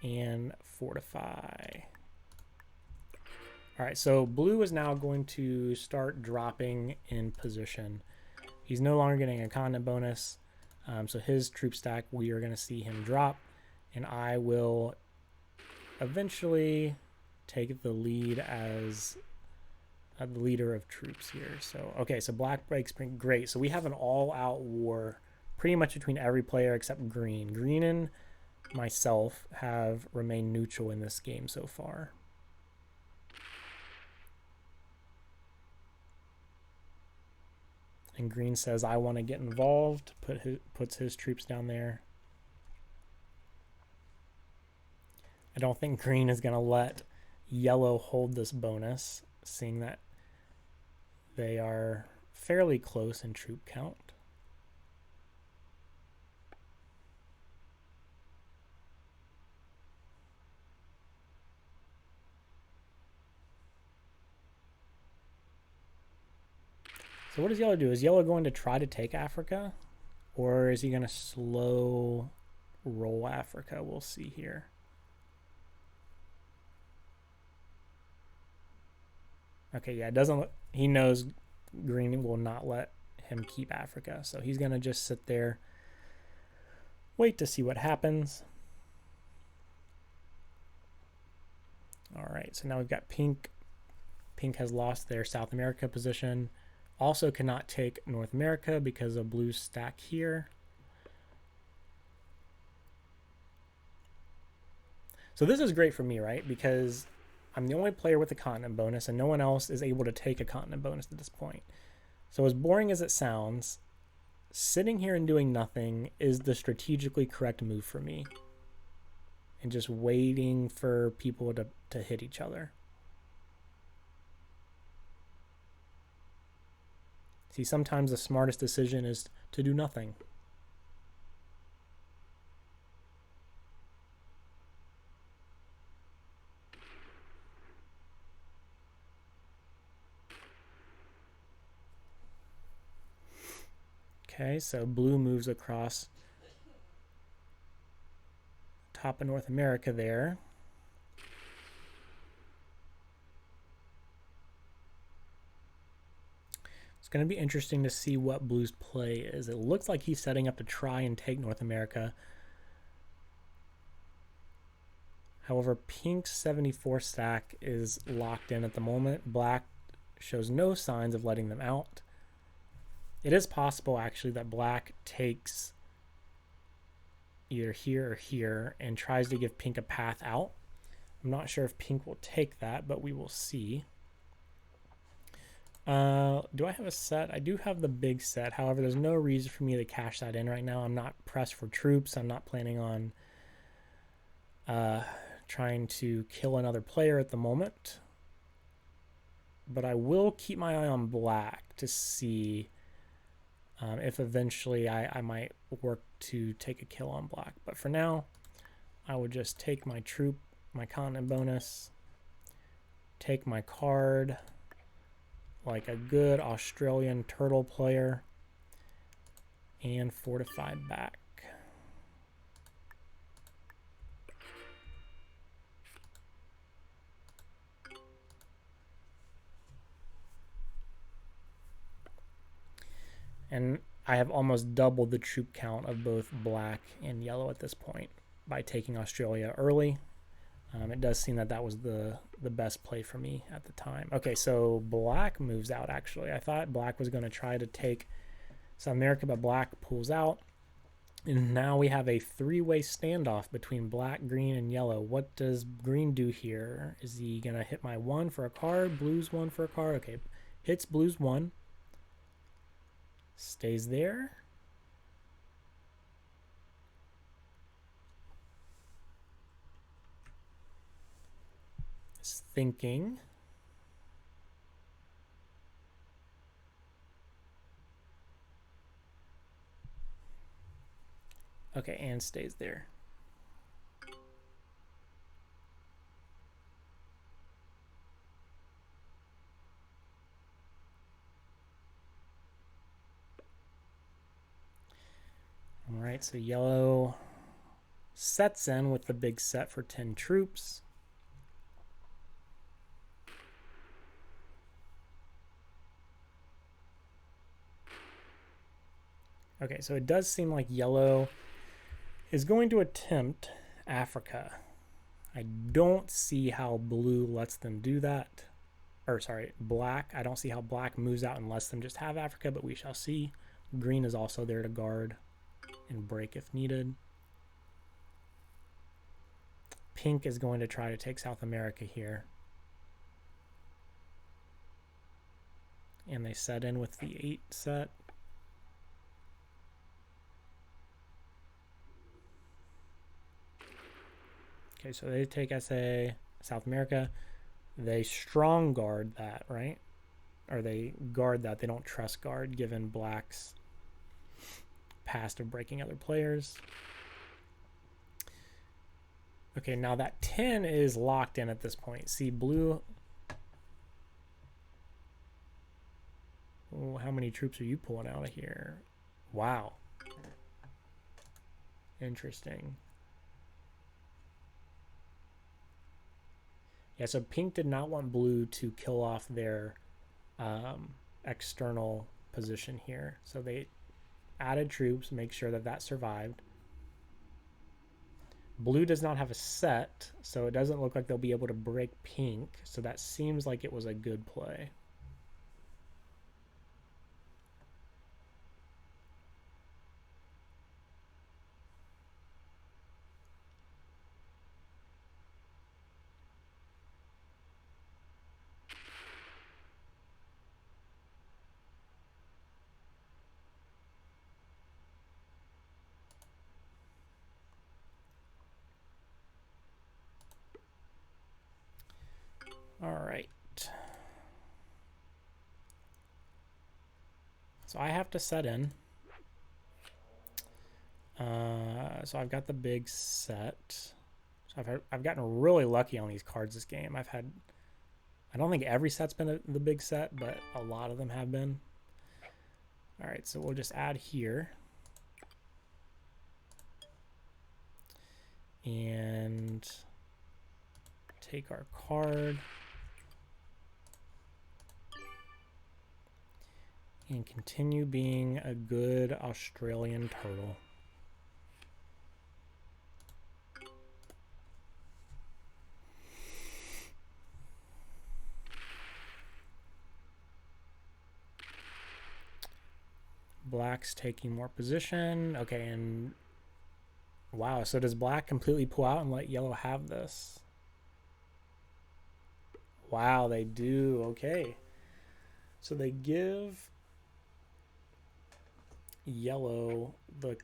and fortify. All right, so blue is now going to start dropping in position. He's no longer getting a continent bonus. So his troop stack, we are going to see him drop. And I will eventually take the lead as the leader of troops here. So, okay, so black breaks pink. Great. So we have an all-out war pretty much between every player except green. Green and myself have remained neutral in this game so far. And green says, I want to get involved, puts his troops down there. I don't think green is going to let yellow hold this bonus, seeing that they are fairly close in troop count. So what does yellow do? Is yellow going to try to take Africa? Or is he going to slow roll Africa? We'll see here. Okay, yeah, it doesn't. He knows green will not let him keep Africa. So he's going to just sit there, wait to see what happens. All right, so now we've got pink. Pink has lost their South America position. Also cannot take North America because of blue's stack here. So this is great for me, right? Because I'm the only player with a continent bonus, and no one else is able to take a continent bonus at this point. So as boring as it sounds, sitting here and doing nothing is the strategically correct move for me. And just waiting for people to hit each other. See, sometimes the smartest decision is to do nothing. Okay, so blue moves across top of North America there. It's going to be interesting to see what blue's play is. It looks like he's setting up to try and take North America. However, pink's 74 stack is locked in at the moment. Black shows no signs of letting them out. It is possible, actually, that black takes either here or here and tries to give pink a path out. I'm not sure if pink will take that, but we will see. Do I have a set? I do have the big set. However, there's no reason for me to cash that in right now. I'm not pressed for troops. I'm not planning on trying to kill another player at the moment. But I will keep my eye on black to see if eventually I might work to take a kill on black. But for now, I would just take my troop, my continent bonus, take my card like a good Australian turtle player, and fortify back. And I have almost doubled the troop count of both black and yellow at this point by taking Australia early. It does seem that that was the best play for me at the time. Okay, so black moves out, actually. I thought black was going to try to take South America, but black pulls out. And now we have a three-way standoff between black, green, and yellow. What does green do here? Is he going to hit my 1 for a card? Blue's 1 for a card? Okay, hits blue's 1. Stays there. Is thinking. Okay, and stays there. All right, so yellow sets in with the big set for 10 troops. Okay, so it does seem like yellow is going to attempt Africa. I don't see how blue lets them do that. Or sorry, black. I don't see how black moves out and lets them just have Africa, but we shall see. Green is also there to guard and break if needed. Pink is going to try to take South America here. And they set in with the 8 set. Okay, so they take SA, South America. They strong guard that, right? Or they guard that. They don't trust guard, given black's past of breaking other players. Okay, now that 10 is locked in at this point. See, blue... Oh, how many troops are you pulling out of here? Wow. Interesting. Yeah, so pink did not want blue to kill off their external position here. So they added troops, make sure that that survived. Blue does not have a set, so it doesn't look like they'll be able to break pink. So that seems like it was a good play. All right. So I have to set in. So I've got the big set. So I've gotten really lucky on these cards this game. I don't think every set's been the big set, but a lot of them have been. All right, so we'll just add here. And take our card. And continue being a good Australian turtle. Black's taking more position. Okay, and wow, so does black completely pull out and let yellow have this? Wow, they do. Okay. So they give yellow the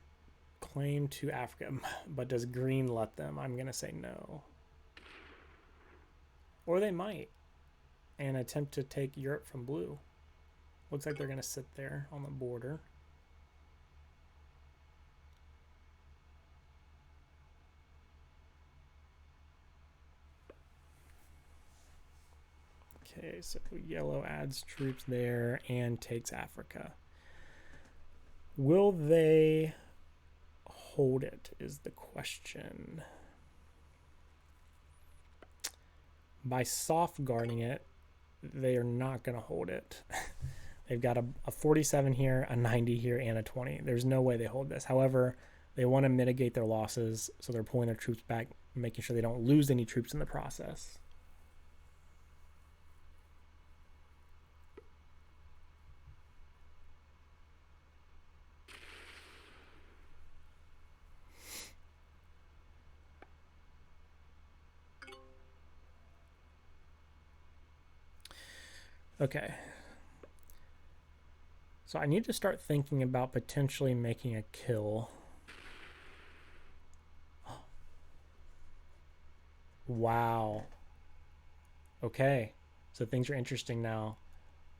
claim to Africa, but does green let them? I'm going to say no. Or they might and attempt to take Europe from blue. Looks like they're going to sit there on the border. Okay, so yellow adds troops there and takes Africa. Will they hold it is the question. By soft guarding it, they are not going to hold it. They've got a 47 here, a 90 here, and a 20. There's no way they hold this. However, they want to mitigate their losses, so they're pulling their troops back, making sure they don't lose any troops in the process. Okay. So I need to start thinking about potentially making a kill. Wow. Okay. So things are interesting now.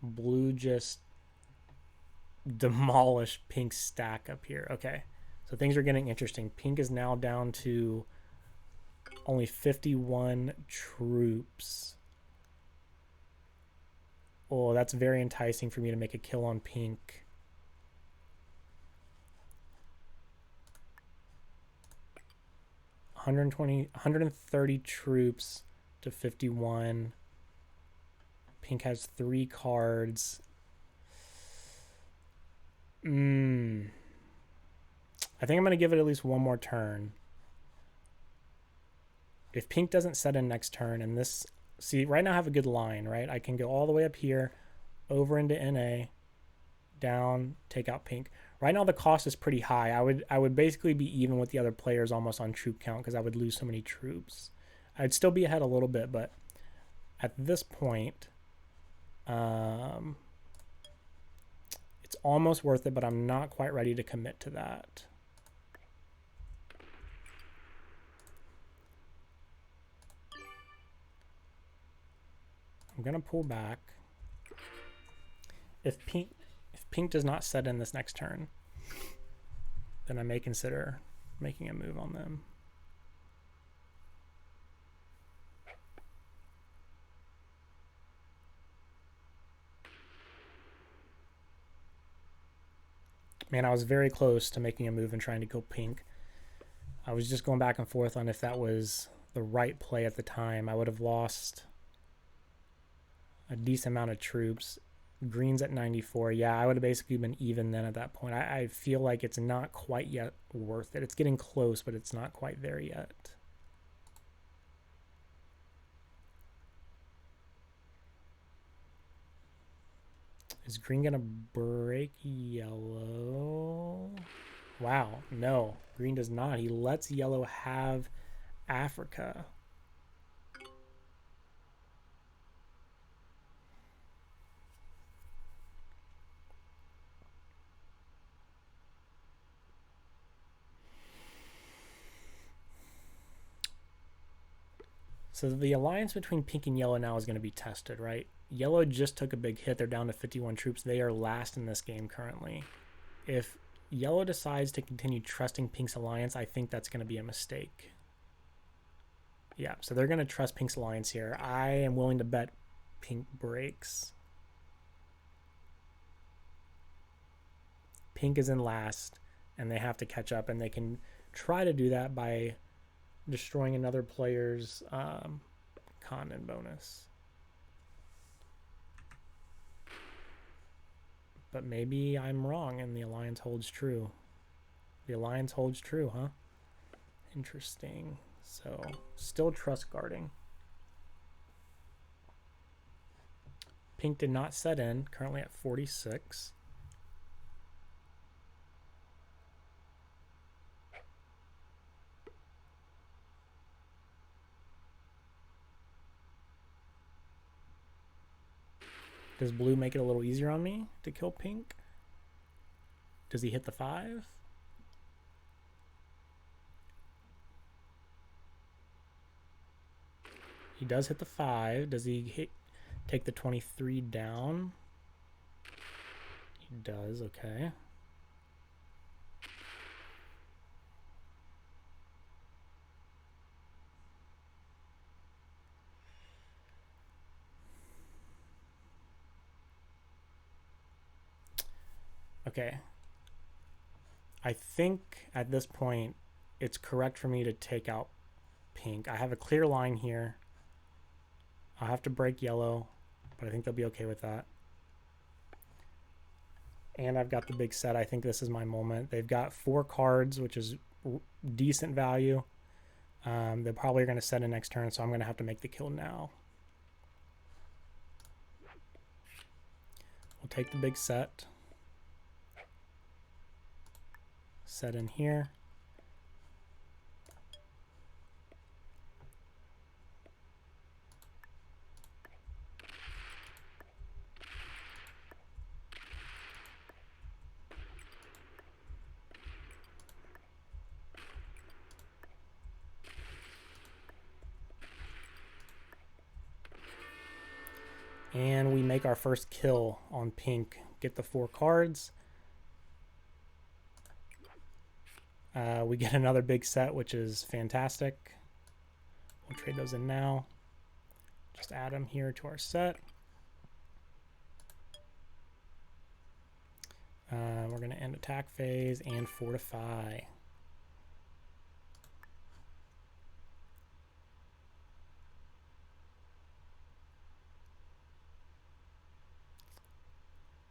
Blue just demolished Pink's stack up here. Okay. So things are getting interesting. Pink is now down to only 51 troops. Oh, that's very enticing for me to make a kill on Pink. $120, 130 troops to 51. Pink has 3 cards. I think I'm going to give it at least one more turn. If Pink doesn't set in next turn, and this... See, right now I have a good line, right? I can go all the way up here, over into NA, down, take out Pink. Right now the cost is pretty high. I would basically be even with the other players almost on troop count because I would lose so many troops. I'd still be ahead a little bit, but at this point, it's almost worth it, but I'm not quite ready to commit to that. I'm going to pull back. If Pink does not set in this next turn, then I may consider making a move on them. Man, I was very close to making a move and trying to kill Pink. I was just going back and forth on if that was the right play at the time. I would have lost a decent amount of troops. Green's at 94. Yeah, I would have basically been even then at that point. I feel like it's not quite yet worth it. It's getting close, but it's not quite there yet. Is green going to break yellow? Wow, no. Green does not. He lets yellow have Africa. So the alliance between pink and yellow now is going to be tested, right? Yellow just took a big hit. They're down to 51 troops. They are last in this game currently. If yellow decides to continue trusting pink's alliance, I think that's going to be a mistake. Yeah, so they're going to trust pink's alliance here. I am willing to bet pink breaks. Pink is in last, and they have to catch up, and they can try to do that by destroying another player's continent bonus. But maybe I'm wrong and the alliance holds true. The alliance holds true, huh? Interesting. So, still trust guarding. Pink did not set in, currently at 46. Does blue make it a little easier on me to kill pink? Does he hit the 5? He does hit the 5. Does he take the 23 down? He does, okay. Okay. I think at this point it's correct for me to take out pink. I have a clear line here. I'll have to break yellow, but I think they'll be okay with that. And I've got the big set. I think this is my moment. They've got 4 cards, which is decent value. They're probably going to set in next turn, so I'm going to have to make the kill now. We'll take the big set. Set in here. And we make our first kill on pink. Get the 4 cards. We get another big set, which is fantastic. We'll trade those in now. Just add them here to our set. We're going to end attack phase and fortify.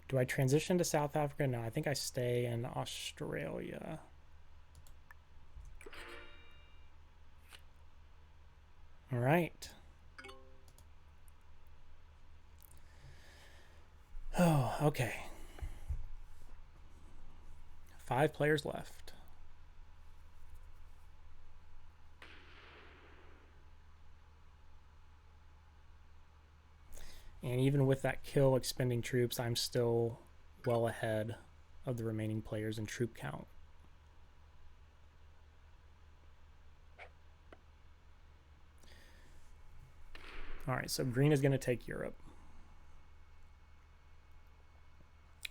Do I transition to South Africa? No, I think I stay in Australia. All right. Oh, okay. 5 players left. And even with that kill expending troops, I'm still well ahead of the remaining players in troop count. All right, so green is going to take Europe.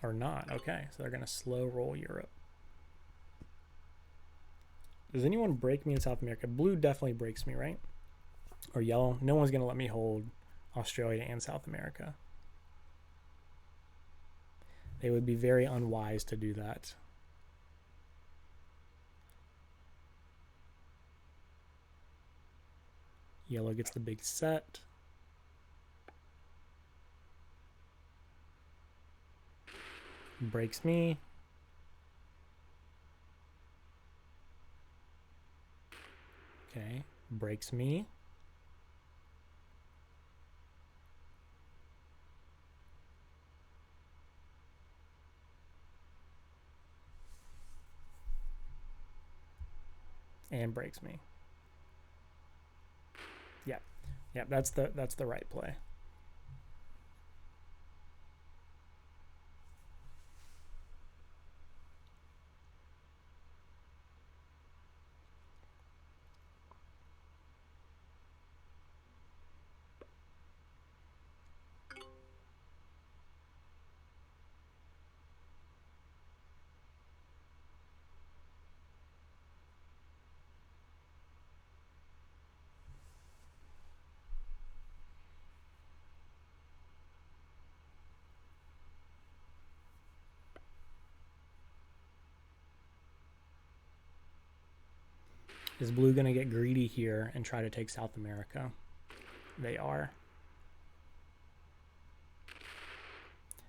Or not. Okay, so they're going to slow roll Europe. Does anyone break me in South America? Blue definitely breaks me, right? Or yellow. No one's going to let me hold Australia and South America. They would be very unwise to do that. Yellow gets the big set. Breaks me. Okay, breaks me. And breaks me. Yeah. Yeah, that's the right play. Is blue going to get greedy here and try to take South America? They are.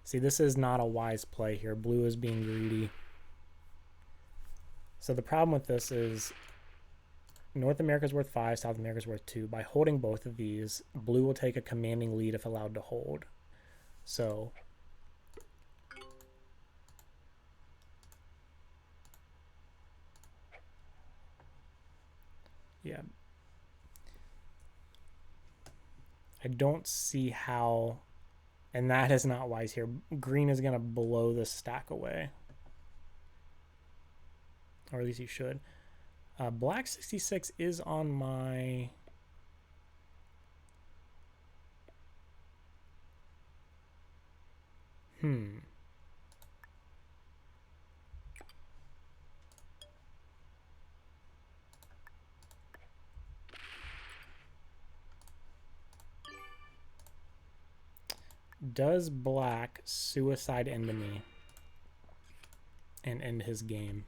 See, this is not a wise play here. Blue is being greedy. So the problem with this is North America is worth 5, South America is worth 2. By holding both of these, blue will take a commanding lead if allowed to hold. So yeah, I don't see how, and that is not wise here. Green is going to blow this stack away, or at least he should. Black 66 is on my... Does black suicide into me and end his game?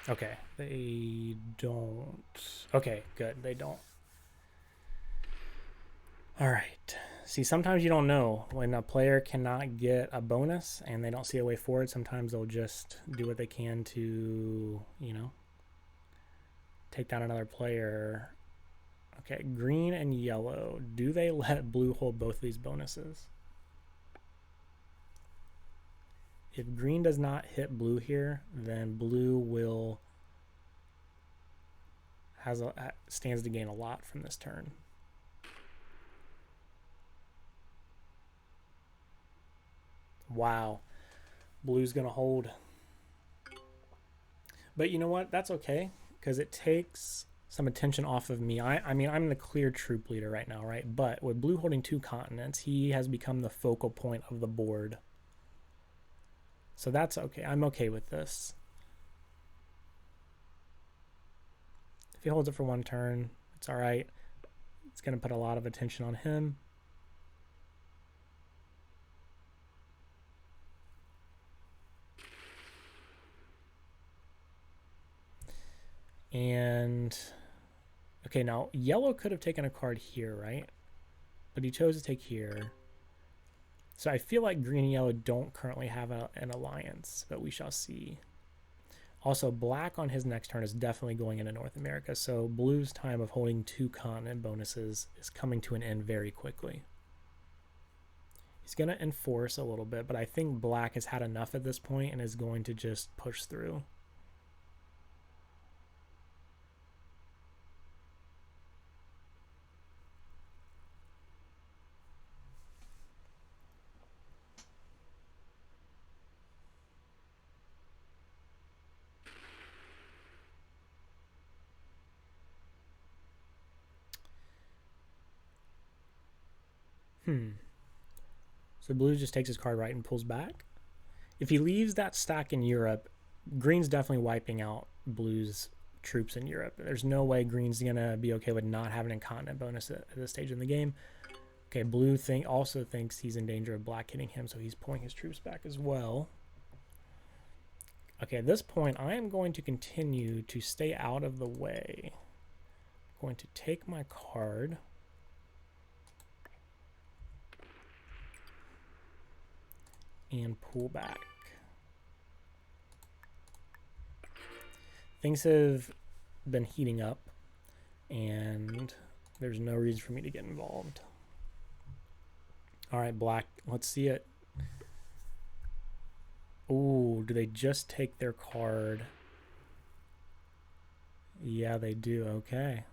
Okay, they don't. Okay, good, they don't. All right. See, sometimes you don't know when a player cannot get a bonus and they don't see a way forward. Sometimes they'll just do what they can to, you know, take down another player. Okay, green and yellow. Do they let blue hold both of these bonuses? If green does not hit blue here, then blue will stands to gain a lot from this turn. Wow, blue's gonna hold. But you know what? That's okay, because it takes some attention off of me. I mean, I'm the clear troop leader right now, right? But with blue holding 2 continents, he has become the focal point of the board. So that's okay. I'm okay with this. If he holds it for 1 turn, it's all right. It's going to put a lot of attention on him. And okay, now yellow could have taken a card here, right? But he chose to take here. So I feel like green and yellow don't currently have an alliance, but we shall see. Also, black on his next turn is definitely going into North America, so blue's time of holding 2 continent bonuses is coming to an end very quickly. He's going to enforce a little bit, but I think black has had enough at this point and is going to just push through. So blue just takes his card right and pulls back. If he leaves that stack in Europe, green's definitely wiping out blue's troops in Europe. There's no way green's going to be okay with not having a continent bonus at this stage in the game. Okay, blue also thinks he's in danger of black hitting him, so he's pulling his troops back as well. Okay, at this point, I am going to continue to stay out of the way. I'm going to take my card. And pull back. Things have been heating up, and there's no reason for me to get involved. All right, black, let's see it. Ooh, do they just take their card? Yeah, they do. Okay.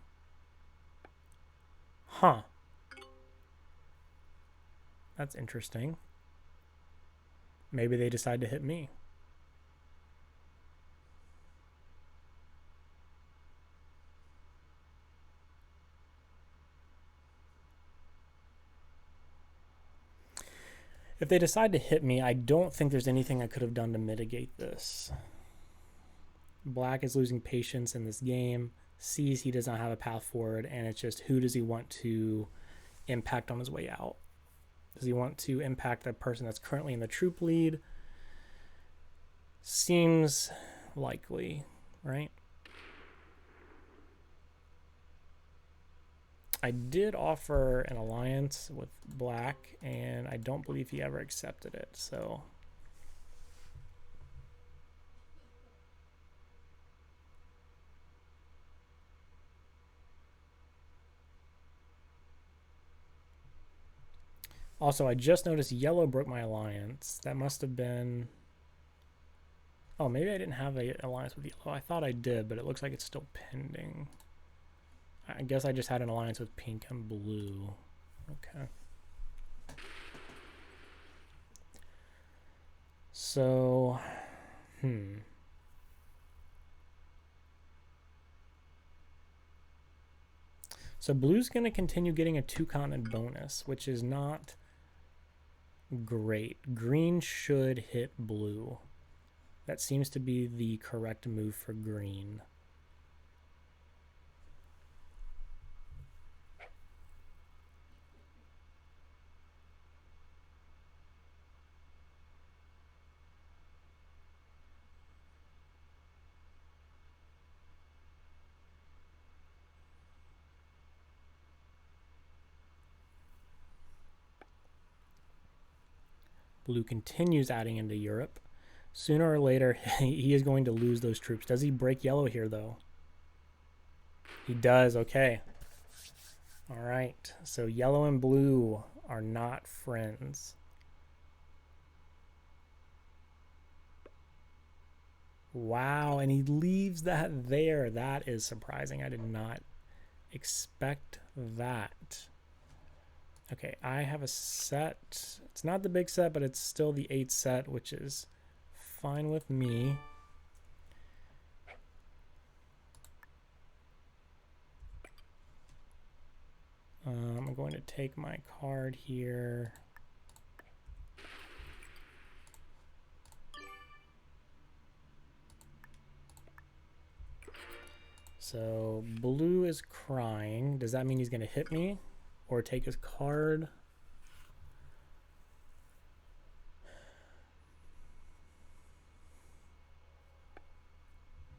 Huh. That's interesting. Maybe they decide to hit me. If they decide to hit me, I don't think there's anything I could have done to mitigate this. Black is losing patience in this game, sees he does not have a path forward, and it's just who does he want to impact on his way out? Does he want to impact the person that's currently in the troop lead? Seems likely, right? I did offer an alliance with Black, and I don't believe he ever accepted it, so... Also, I just noticed Yellow broke my alliance. That must have been... Oh, maybe I didn't have an alliance with Yellow. I thought I did, but it looks like it's still pending. I guess I just had an alliance with Pink and Blue. Okay. So, So Blue's going to continue getting a 2-continent bonus, which is not great. Green should hit Blue. That seems to be the correct move for Green. Blue continues adding into Europe. Sooner or later, he is going to lose those troops. Does he break Yellow here, though? He does. Okay. All right. So Yellow and Blue are not friends. Wow. And he leaves that there. That is surprising. I did not expect that. Okay, I have a set. It's not the big set, but it's still the 8 set, which is fine with me. I'm going to take my card here. So Blue is crying. Does that mean he's going to hit me or take his card?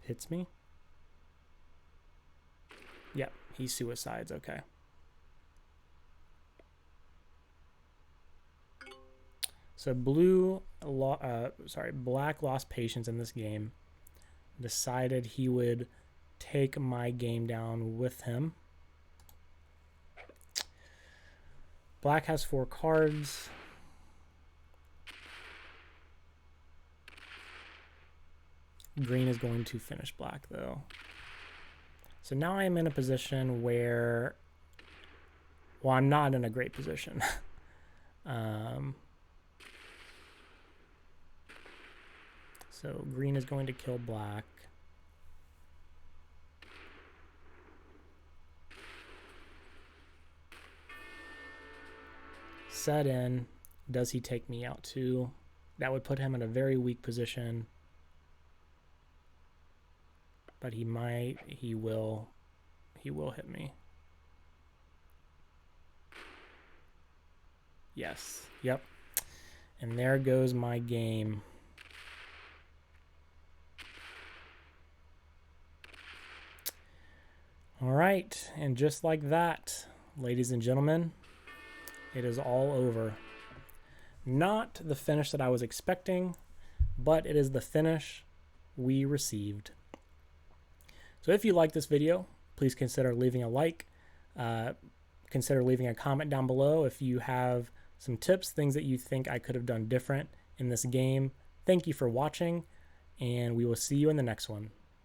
Hits me? Yep, he suicides. Okay. So Black lost patience in this game. Decided he would take my game down with him. Black has 4 cards. Green is going to finish Black, though. So now I am in a position where... Well, I'm not in a great position. So Green is going to kill Black. Set in. Does he take me out too? That would put him in a very weak position. But he will hit me. Yes. Yep. And there goes my game. All right, and just like that, ladies and gentlemen, it is all over. Not the finish that I was expecting, but it is the finish we received. So if you like this video, please consider leaving a like. Consider leaving a comment down below if you have some tips, things that you think I could have done different in this game. Thank you for watching, and we will see you in the next one.